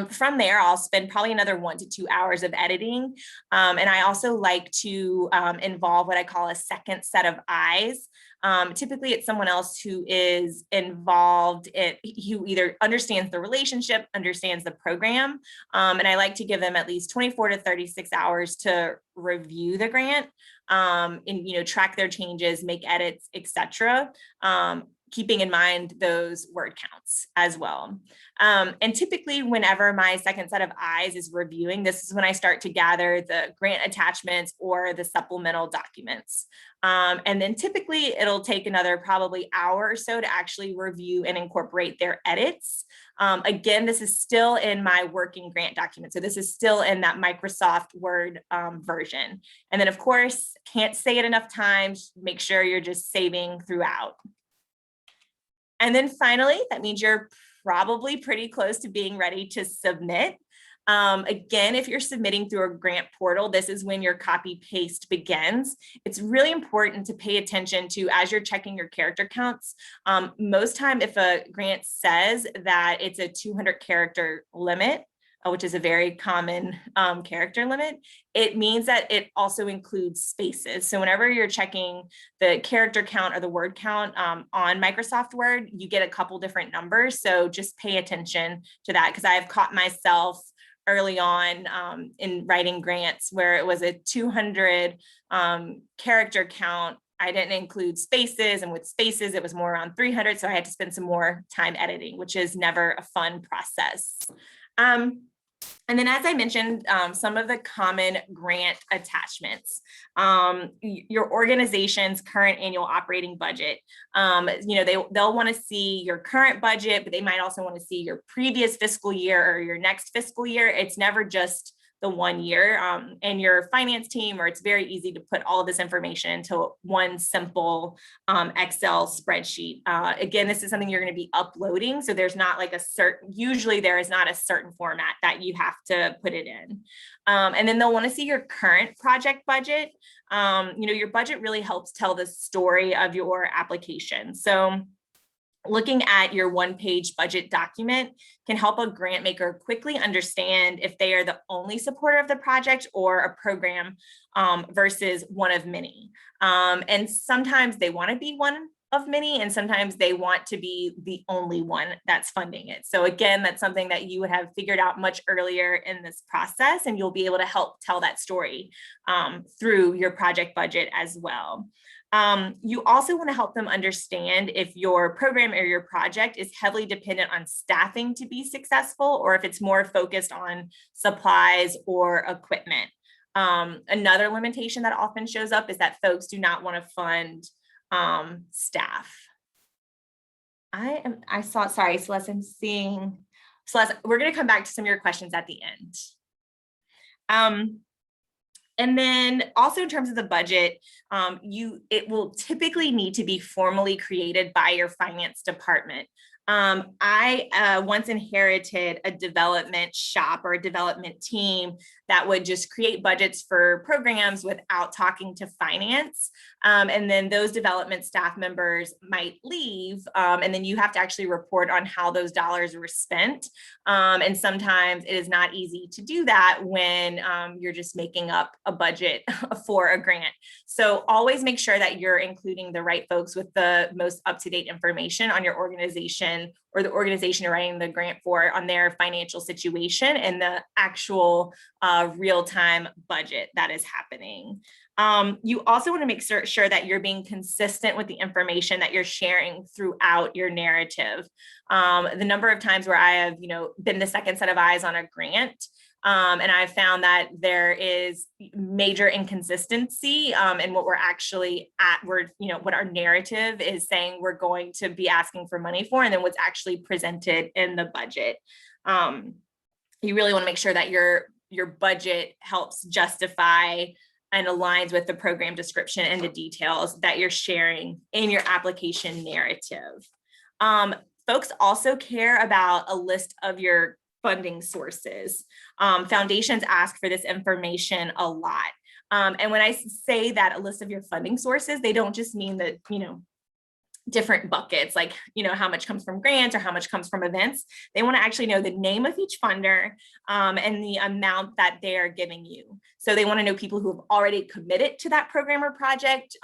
From there, I'll spend probably another 1 to 2 hours of editing. And I also like to involve what I call a second set of eyes. Typically, it's someone else who is involved, who either understands the relationship, understands the program. And I like to give them at least 24 to 36 hours to review the grant and, track their changes, make edits, etc. Keeping in mind those word counts as well. And typically whenever my second set of eyes is reviewing, this is when I start to gather the grant attachments or the supplemental documents. And then typically it'll take another probably hour or so to actually review and incorporate their edits. Again, this is still in my working grant document. So this is still in that Microsoft Word version. And then of course, can't say it enough times, make sure you're just saving throughout. And then finally, that means you're probably pretty close to being ready to submit. Again, if you're submitting through a grant portal, this is when your copy paste begins. It's really important to pay attention to as you're checking your character counts. Most time, if a grant says that it's a 200 character limit, which is a very common character limit, it means that it also includes spaces. So whenever you're checking the character count or the word count on Microsoft Word, you get a couple different numbers. So just pay attention to that, because I have caught myself early on in writing grants where it was a 200 character count. I didn't include spaces, and with spaces, it was more around 300. So I had to spend some more time editing, which is never a fun process. And then, as I mentioned, some of the common grant attachments, your organization's current annual operating budget. They'll want to see your current budget, but they might also want to see your previous fiscal year or your next fiscal year. It's never just the 1 year, and your finance team, or it's very easy to put all of this information into one simple Excel spreadsheet. Again, this is something you're going to be uploading. So there's not like usually there is not a certain format that you have to put it in. And then they'll want to see your current project budget. Your budget really helps tell the story of your application. So looking at your one-page budget document can help a grant maker quickly understand if they are the only supporter of the project or a program versus one of many. And sometimes they want to be one of many, and sometimes they want to be the only one that's funding it. So again, that's something that you would have figured out much earlier in this process, and you'll be able to help tell that story through your project budget as well. You also want to help them understand if your program or your project is heavily dependent on staffing to be successful, or if it's more focused on supplies or equipment. Another limitation that often shows up is that folks do not want to fund staff. Sorry, Celeste, I'm seeing, Celeste, we're going to come back to some of your questions at the end. And then also in terms of the budget, it will typically need to be formally created by your finance department. I once inherited a development shop or a development team that would just create budgets for programs without talking to finance. And then those development staff members might leave, and then you have to actually report on how those dollars were spent. And sometimes it is not easy to do that when you're just making up a budget for a grant. So always make sure that you're including the right folks with the most up-to-date information on your organization or the organization you're writing the grant for on their financial situation and the actual real-time budget that is happening. You also want to make sure that you're being consistent with the information that you're sharing throughout your narrative. The number of times where I have, been the second set of eyes on a grant, and I've found that there is major inconsistency in what we're actually what our narrative is saying we're going to be asking for money for, and then what's actually presented in the budget. You really want to make sure that your budget helps justify and aligns with the program description and the details that you're sharing in your application narrative. Folks also care about a list of your funding sources. Foundations ask for this information a lot. And when I say that a list of your funding sources, they don't just mean that, different buckets, like, how much comes from grants or how much comes from events. They want to actually know the name of each funder and the amount that they are giving you. So they want to know people who have already committed to that program or project,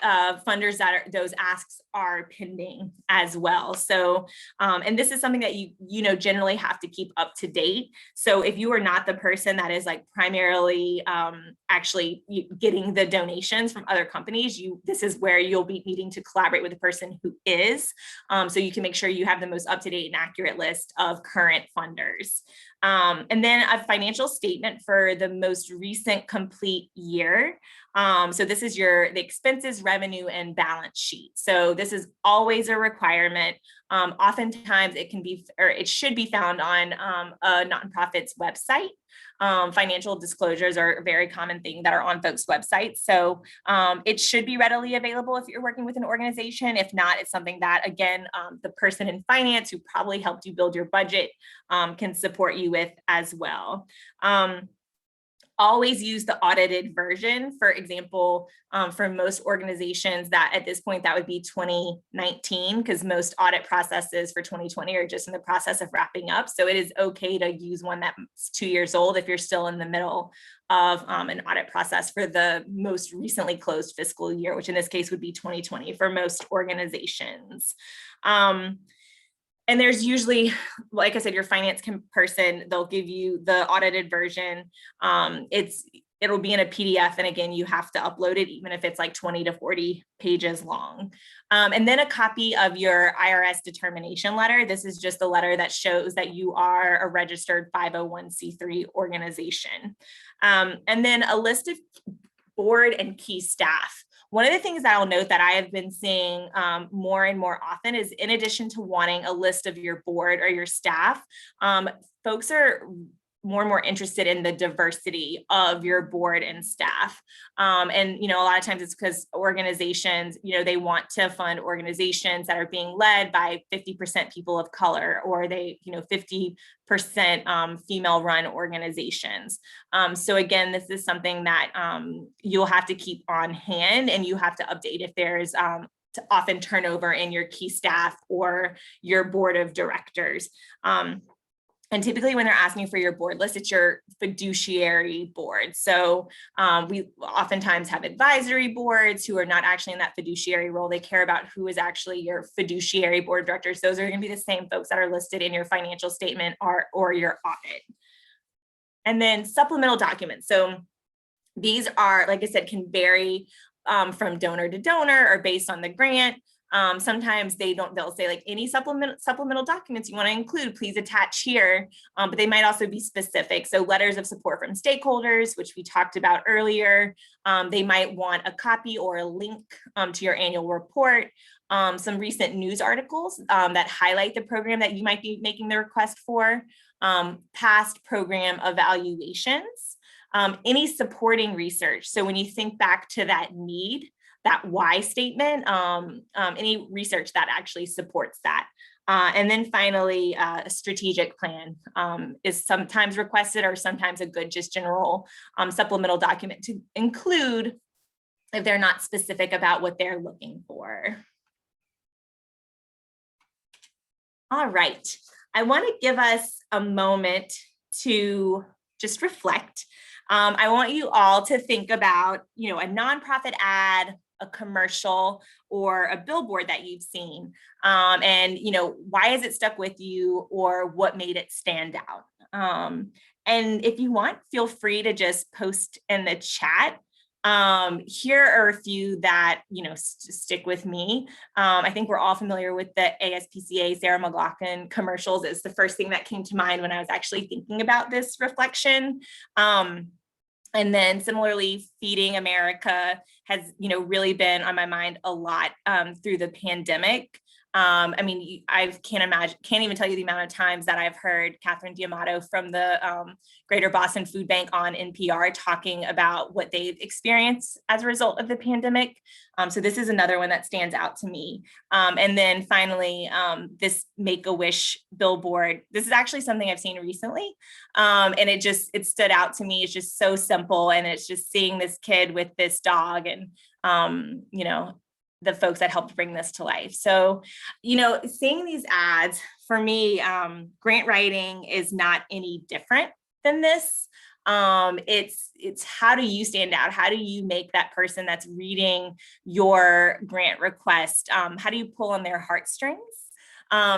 funders that those asks are pending as well. So, and this is something that you generally have to keep up to date. So if you are not the person that is like primarily actually getting the donations from other companies, this is where you'll be needing to collaborate with the person who is, so you can make sure you have the most up-to-date and accurate list of current funders. And then a financial statement for the most recent complete year. So this is the expenses, revenue, and balance sheet. So this is always a requirement. Oftentimes it should be found on a nonprofit's website. Financial disclosures are a very common thing that are on folks' websites. So it should be readily available if you're working with an organization. If not, it's something that, again, the person in finance who probably helped you build your budget can support you with as well. Always use the audited version. For example, for most organizations that at this point, that would be 2019, because most audit processes for 2020 are just in the process of wrapping up. So it is okay to use one that's 2 years old if you're still in the middle of an audit process for the most recently closed fiscal year, which in this case would be 2020 for most organizations. And there's usually, like I said, your finance person, they'll give you the audited version. It'll be in a PDF. And again, you have to upload it, even if it's like 20 to 40 pages long. And then a copy of your IRS determination letter. This is just a letter that shows that you are a registered 501c3 organization. And then a list of board and key staff. One of the things that I'll note that I have been seeing more and more often is, in addition to wanting a list of your board or your staff, folks are more and more interested in the diversity of your board and staff. And, a lot of times it's because organizations, they want to fund organizations that are being led by 50% people of color, or 50% female run organizations. So again, this is something that you'll have to keep on hand, and you have to update if there's to often turnover in your key staff or your board of directors. And typically when they're asking for your board list, it's your fiduciary board. So we oftentimes have advisory boards who are not actually in that fiduciary role. They care about who is actually your fiduciary board of directors. Those are going to be the same folks that are listed in your financial statement or your audit. And then supplemental documents. So these are, like I said, can vary from donor to donor or based on the grant. Sometimes they'll say like any supplemental documents you want to include, please attach here, but they might also be specific. So letters of support from stakeholders, which we talked about earlier. They might want a copy or a link to your annual report. Some recent news articles that highlight the program that you might be making the request for, past program evaluations, any supporting research. So when you think back to that need, that why statement, any research that actually supports that. And then finally, a strategic plan is sometimes requested or sometimes a good just general supplemental document to include if they're not specific about what they're looking for. All right, I want to give us a moment to just reflect. I want you all to think about, a nonprofit ad, a commercial, or a billboard that you've seen. And, why has it stuck with you or what made it stand out? And if you want, feel free to just post in the chat. Here are a few that, stick with me. I think we're all familiar with the ASPCA Sarah McLachlan commercials. It's the first thing that came to mind when I was actually thinking about this reflection. And then similarly, Feeding America has, really been on my mind a lot through the pandemic. I can't even tell you the amount of times that I've heard Catherine D'Amato from the Greater Boston Food Bank on NPR talking about what they've experienced as a result of the pandemic. So this is another one that stands out to me. And then finally, this Make-A-Wish billboard. This is actually something I've seen recently. And it stood out to me. It's just so simple. And it's just seeing this kid with this dog and, the folks that helped bring this to life. So, seeing these ads, for me, grant writing is not any different than this. It's how do you stand out? How do you make that person that's reading your grant request? How do you pull on their heartstrings?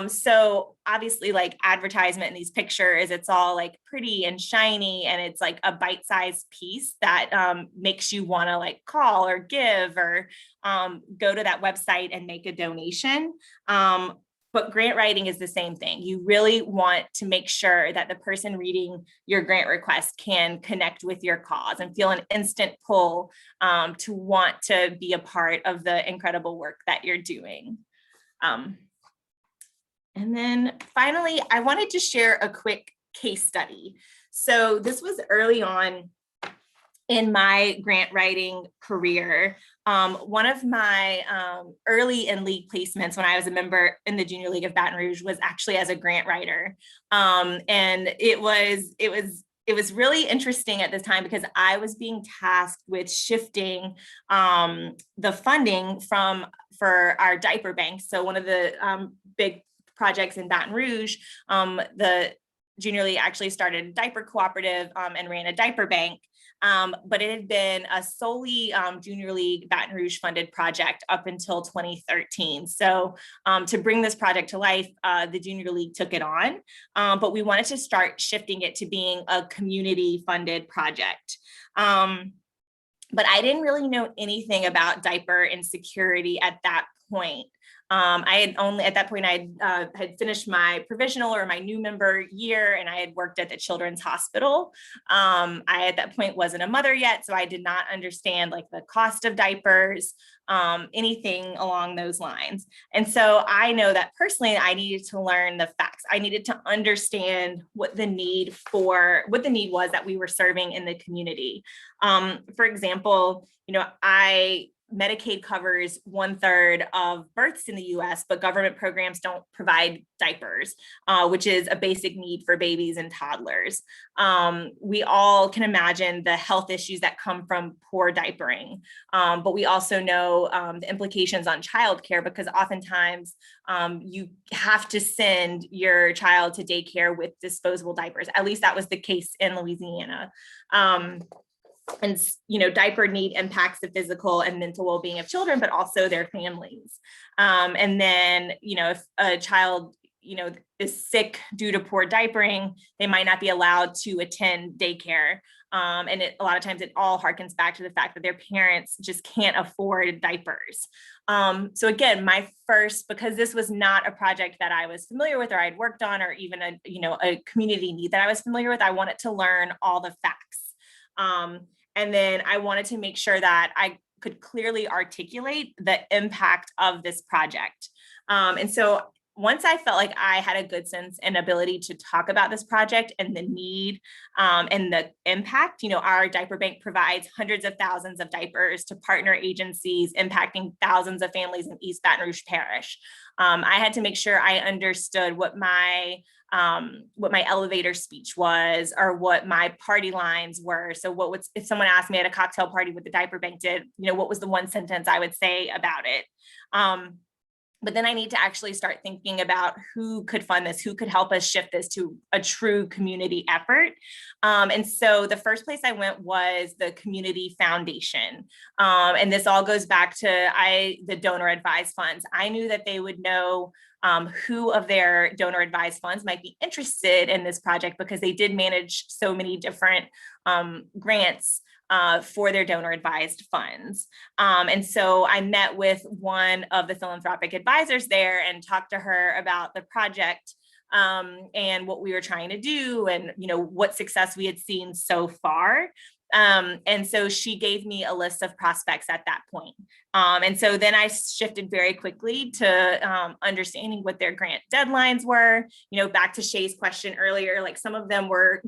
So obviously, like advertisement in these pictures, it's all like pretty and shiny, and it's like a bite-sized piece that makes you want to like call or give or go to that website and make a donation. But grant writing is the same thing. You really want to make sure that the person reading your grant request can connect with your cause and feel an instant pull to want to be a part of the incredible work that you're doing. And then finally, I wanted to share a quick case study. So this was early on in my grant writing career. One of my early in league placements when I was a member in the Junior League of Baton Rouge was actually as a grant writer. And it was really interesting at this time because I was being tasked with shifting the funding for our diaper bank. So one of the big projects in Baton Rouge, the Junior League actually started a diaper cooperative and ran a diaper bank. But it had been a solely Junior League Baton Rouge funded project up until 2013. So to bring this project to life, the Junior League took it on, but we wanted to start shifting it to being a community funded project. But I didn't really know anything about diaper insecurity at that point. At that point, I had finished my provisional or my new member year, and I had worked at the Children's Hospital. I, at that point, wasn't a mother yet, so I did not understand like the cost of diapers, anything along those lines. And so I know that personally, I needed to learn the facts. I needed to understand what the need was that we were serving in the community. For example, Medicaid covers 1/3 of births in the US, but government programs don't provide diapers, which is a basic need for babies and toddlers. We all can imagine the health issues that come from poor diapering, but we also know the implications on childcare because oftentimes you have to send your child to daycare with disposable diapers. At least that was the case in Louisiana. And diaper need impacts the physical and mental well-being of children, but also their families. And then, if a child, is sick due to poor diapering, they might not be allowed to attend daycare. And a lot of times it all harkens back to the fact that their parents just can't afford diapers. So again, because this was not a project that I was familiar with or I'd worked on, or even a community need that I was familiar with, I wanted to learn all the facts. And then I wanted to make sure that I could clearly articulate the impact of this project. And so once I felt like I had a good sense and ability to talk about this project and the need and the impact, our diaper bank provides hundreds of thousands of diapers to partner agencies impacting thousands of families in East Baton Rouge Parish. I had to make sure I understood what my elevator speech was, or what my party lines were. So if someone asked me at a cocktail party what the diaper bank did, what was the one sentence I would say about it? But then I need to actually start thinking about who could fund this, who could help us shift this to a true community effort. And so the first place I went was the Community Foundation. And this all goes back to the donor advised funds. I knew that they would know who of their donor advised funds might be interested in this project, because they did manage so many different grants for their donor advised funds. And so I met with one of the philanthropic advisors there and talked to her about the project and what we were trying to do, and what success we had seen so far. And so she gave me a list of prospects at that point. And so then I shifted very quickly to understanding what their grant deadlines were. Back to Shay's question earlier, like some of them were,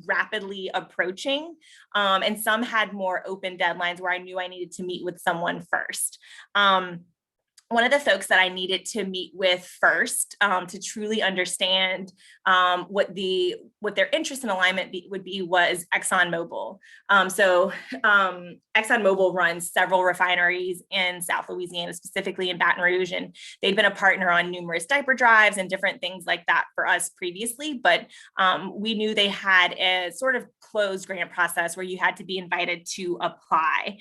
rapidly approaching, and some had more open deadlines where I knew I needed to meet with someone first. One of the folks that I needed to meet with first to truly understand what their interest and alignment would be was ExxonMobil. So ExxonMobil runs several refineries in South Louisiana, specifically in Baton Rouge, and they'd been a partner on numerous diaper drives and different things like that for us previously. But we knew they had a sort of closed grant process where you had to be invited to apply.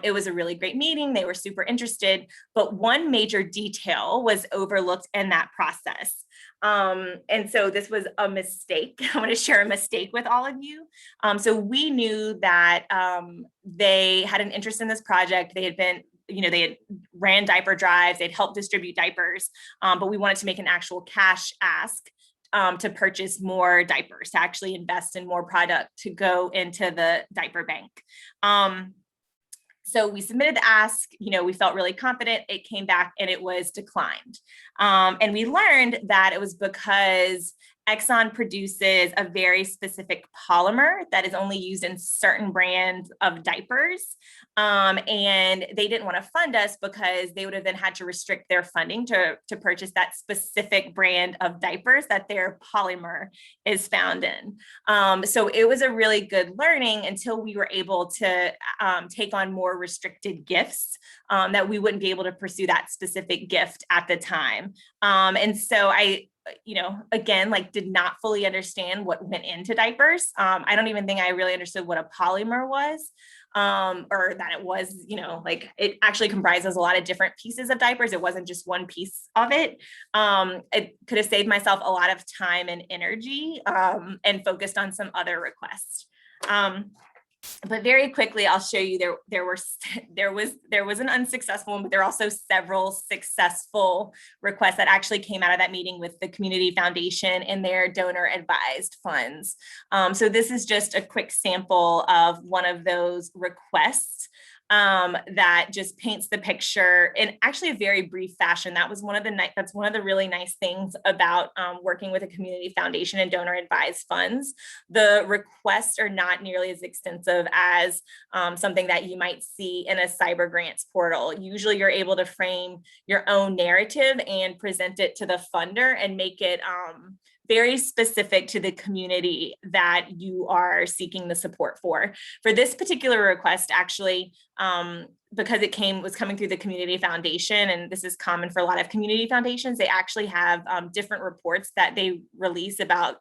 It was a really great meeting. They were super interested, but one major detail was overlooked in that process. And so this was a mistake. I want to share a mistake with all of you. So we knew that they had an interest in this project. They had ran diaper drives, they'd helped distribute diapers, but we wanted to make an actual cash ask to purchase more diapers, to actually invest in more product to go into the diaper bank. So we submitted the ask, we felt really confident. It came back and it was declined. And we learned that it was because Exxon produces a very specific polymer that is only used in certain brands of diapers. And they didn't want to fund us because they would have then had to restrict their funding to purchase that specific brand of diapers that their polymer is found in. So it was a really good learning until we were able to take on more restricted gifts, that we wouldn't be able to pursue that specific gift at the time. And so I again, did not fully understand what went into diapers. I don't even think I really understood what a polymer was, or that it was, it actually comprises a lot of different pieces of diapers. It wasn't just one piece of it. It could have saved myself a lot of time and energy, and focused on some other requests. But very quickly, I'll show you there was an unsuccessful one, but there are also several successful requests that actually came out of that meeting with the Community Foundation and their donor advised funds. So this is just a quick sample of one of those requests that just paints the picture in actually a very brief fashion. That's one of the really nice things about working with a community foundation and donor advised funds. The requests are not nearly as extensive as something that you might see in a cyber grants portal. Usually you're able to frame your own narrative and present it to the funder and make it very specific to the community that you are seeking the support for. For this particular request, actually, because it was coming through the Community Foundation, and this is common for a lot of community foundations, they actually have different reports that they release about,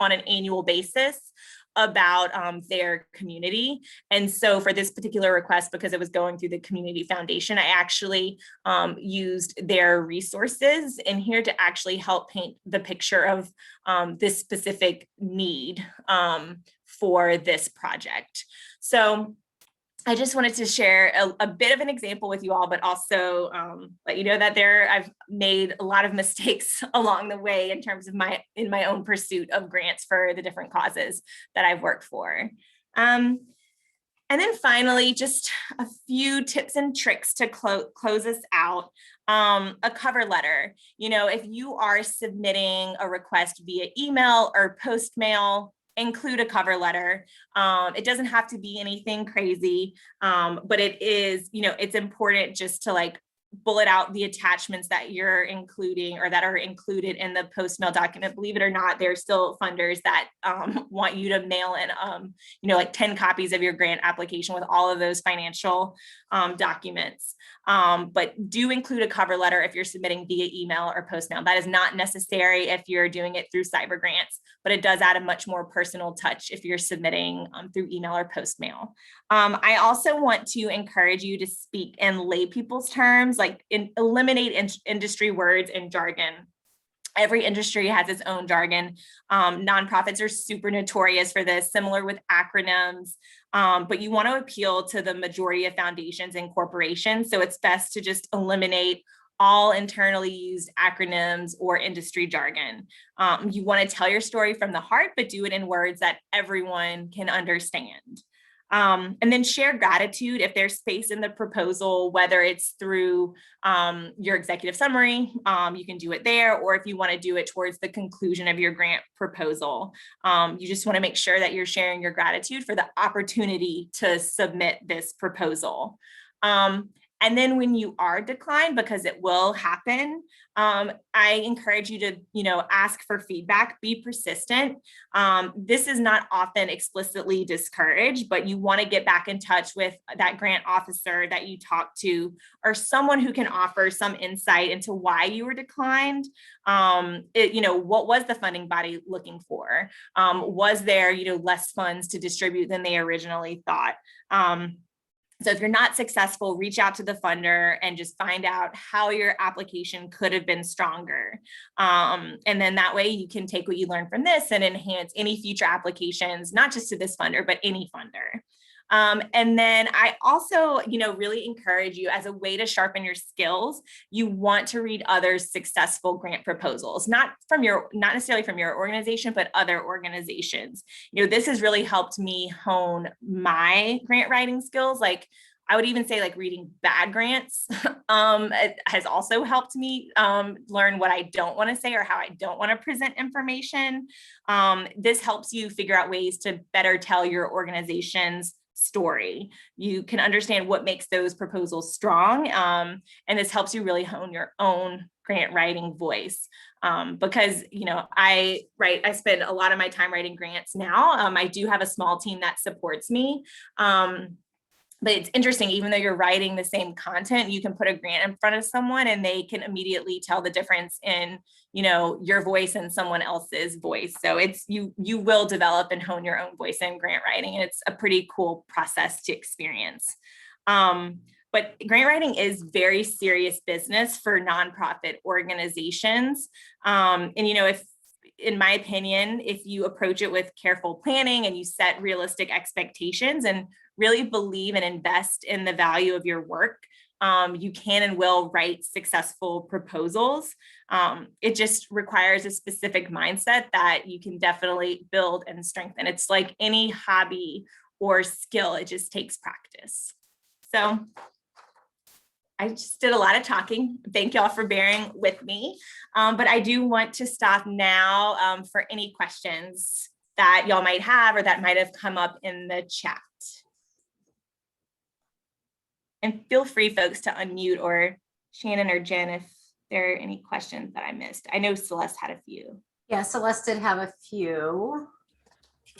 on an annual basis about their community. And so for this particular request, because it was going through the Community Foundation, I actually used their resources in here to actually help paint the picture of this specific need for this project. So I just wanted to share a bit of an example with you all, but also let you know that I've made a lot of mistakes along the way in terms of my own pursuit of grants for the different causes that I've worked for. And then finally, just a few tips and tricks to close us out. A cover letter. If you are submitting a request via email or post mail, include a cover letter. It doesn't have to be anything crazy, but it is, it's important just to like bullet out the attachments that you're including or that are included in the post mail document. Believe it or not, there's still funders that want you to mail in, like 10 copies of your grant application with all of those financial documents. But do include a cover letter if you're submitting via email or post mail. That is not necessary if you're doing it through cyber grants, but it does add a much more personal touch if you're submitting through email or post mail. I also want to encourage you to speak in lay people's terms, like eliminate industry words and jargon. Every industry has its own jargon. Nonprofits are super notorious for this, similar with acronyms, but you want to appeal to the majority of foundations and corporations. So it's best to just eliminate all internally used acronyms or industry jargon. You want to tell your story from the heart, but do it in words that everyone can understand. And then share gratitude if there's space in the proposal, whether it's through your executive summary, you can do it there, or if you want to do it towards the conclusion of your grant proposal. You just want to make sure that you're sharing your gratitude for the opportunity to submit this proposal. And then when you are declined, because it will happen, I encourage you to, ask for feedback, be persistent. This is not often explicitly discouraged, but you want to get back in touch with that grant officer that you talked to, or someone who can offer some insight into why you were declined. What was the funding body looking for? Was there, less funds to distribute than they originally thought? So if you're not successful, reach out to the funder and just find out how your application could have been stronger. And then that way you can take what you learned from this and enhance any future applications, not just to this funder, but any funder. And then I also, really encourage you, as a way to sharpen your skills, you want to read others' successful grant proposals, not necessarily from your organization, but other organizations. This has really helped me hone my grant writing skills. Like, I would even say, like, reading bad grants it has also helped me learn what I don't want to say or how I don't want to present information. This helps you figure out ways to better tell your organization's story. You can understand what makes those proposals strong. And this helps you really hone your own grant writing voice. Because, I spend a lot of my time writing grants now. I do have a small team that supports me. But it's interesting, even though you're writing the same content, you can put a grant in front of someone and they can immediately tell the difference in, your voice and someone else's voice. So it's, you will develop and hone your own voice in grant writing. And it's a pretty cool process to experience. But grant writing is very serious business for nonprofit organizations. If, in my opinion, if you approach it with careful planning and you set realistic expectations and really believe and invest in the value of your work, you can and will write successful proposals. It just requires a specific mindset that you can definitely build and strengthen. It's like any hobby or skill, it just takes practice. So I just did a lot of talking. Thank y'all for bearing with me. But I do want to stop now for any questions that y'all might have or that might have come up in the chat. And feel free, folks, to unmute, or Shannon or Jen, if there are any questions that I missed. I know Celeste had a few. Yeah, Celeste did have a few.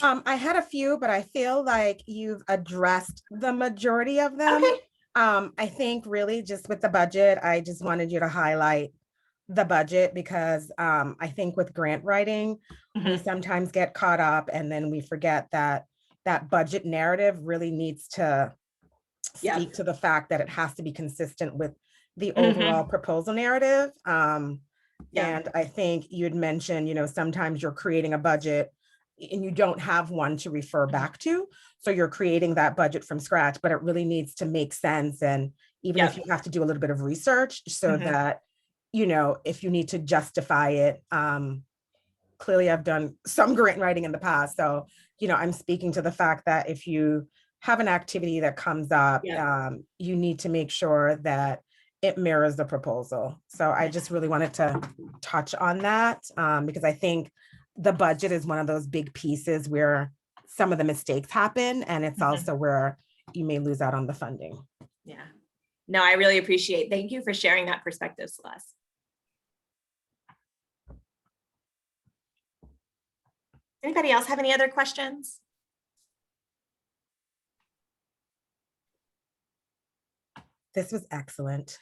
I had a few, but I feel like you've addressed the majority of them. Okay. I think really just with the budget, I just wanted you to highlight the budget because I think with grant writing, we sometimes get caught up and then we forget that that budget narrative really needs to speak to the fact that it has to be consistent with the overall proposal narrative. And I think you'd mentioned, sometimes you're creating a budget and you don't have one to refer back to. So you're creating that budget from scratch, but it really needs to make sense. And even if you have to do a little bit of research so that, if you need to justify it, clearly I've done some grant writing in the past. So, I'm speaking to the fact that if you have an activity that comes up, you need to make sure that it mirrors the proposal. So I just really wanted to touch on that because I think the budget is one of those big pieces where some of the mistakes happen, and it's also where you may lose out on the funding. Yeah. No, I really appreciate. Thank you for sharing that perspective, Celeste. Anybody else have any other questions? This was excellent.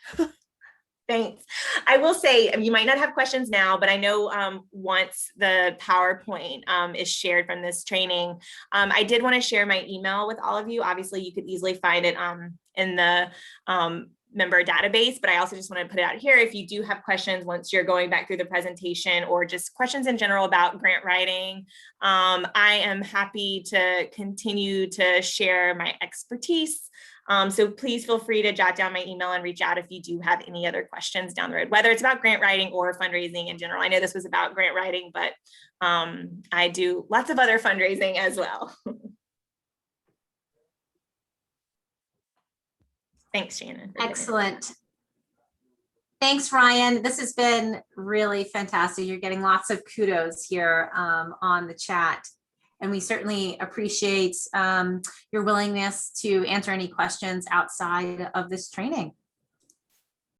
Thanks. I will say, you might not have questions now, but I know once the PowerPoint is shared from this training, I did want to share my email with all of you. Obviously, you could easily find it in the member database, but I also just want to put it out here. If you do have questions once you're going back through the presentation, or just questions in general about grant writing, I am happy to continue to share my expertise. So please feel free to jot down my email and reach out if you do have any other questions down the road, whether it's about grant writing or fundraising in general. I know this was about grant writing, but I do lots of other fundraising as well. Thanks, Shannon. Excellent. Thanks, Ryan. This has been really fantastic. You're getting lots of kudos here on the chat. And we certainly appreciate your willingness to answer any questions outside of this training.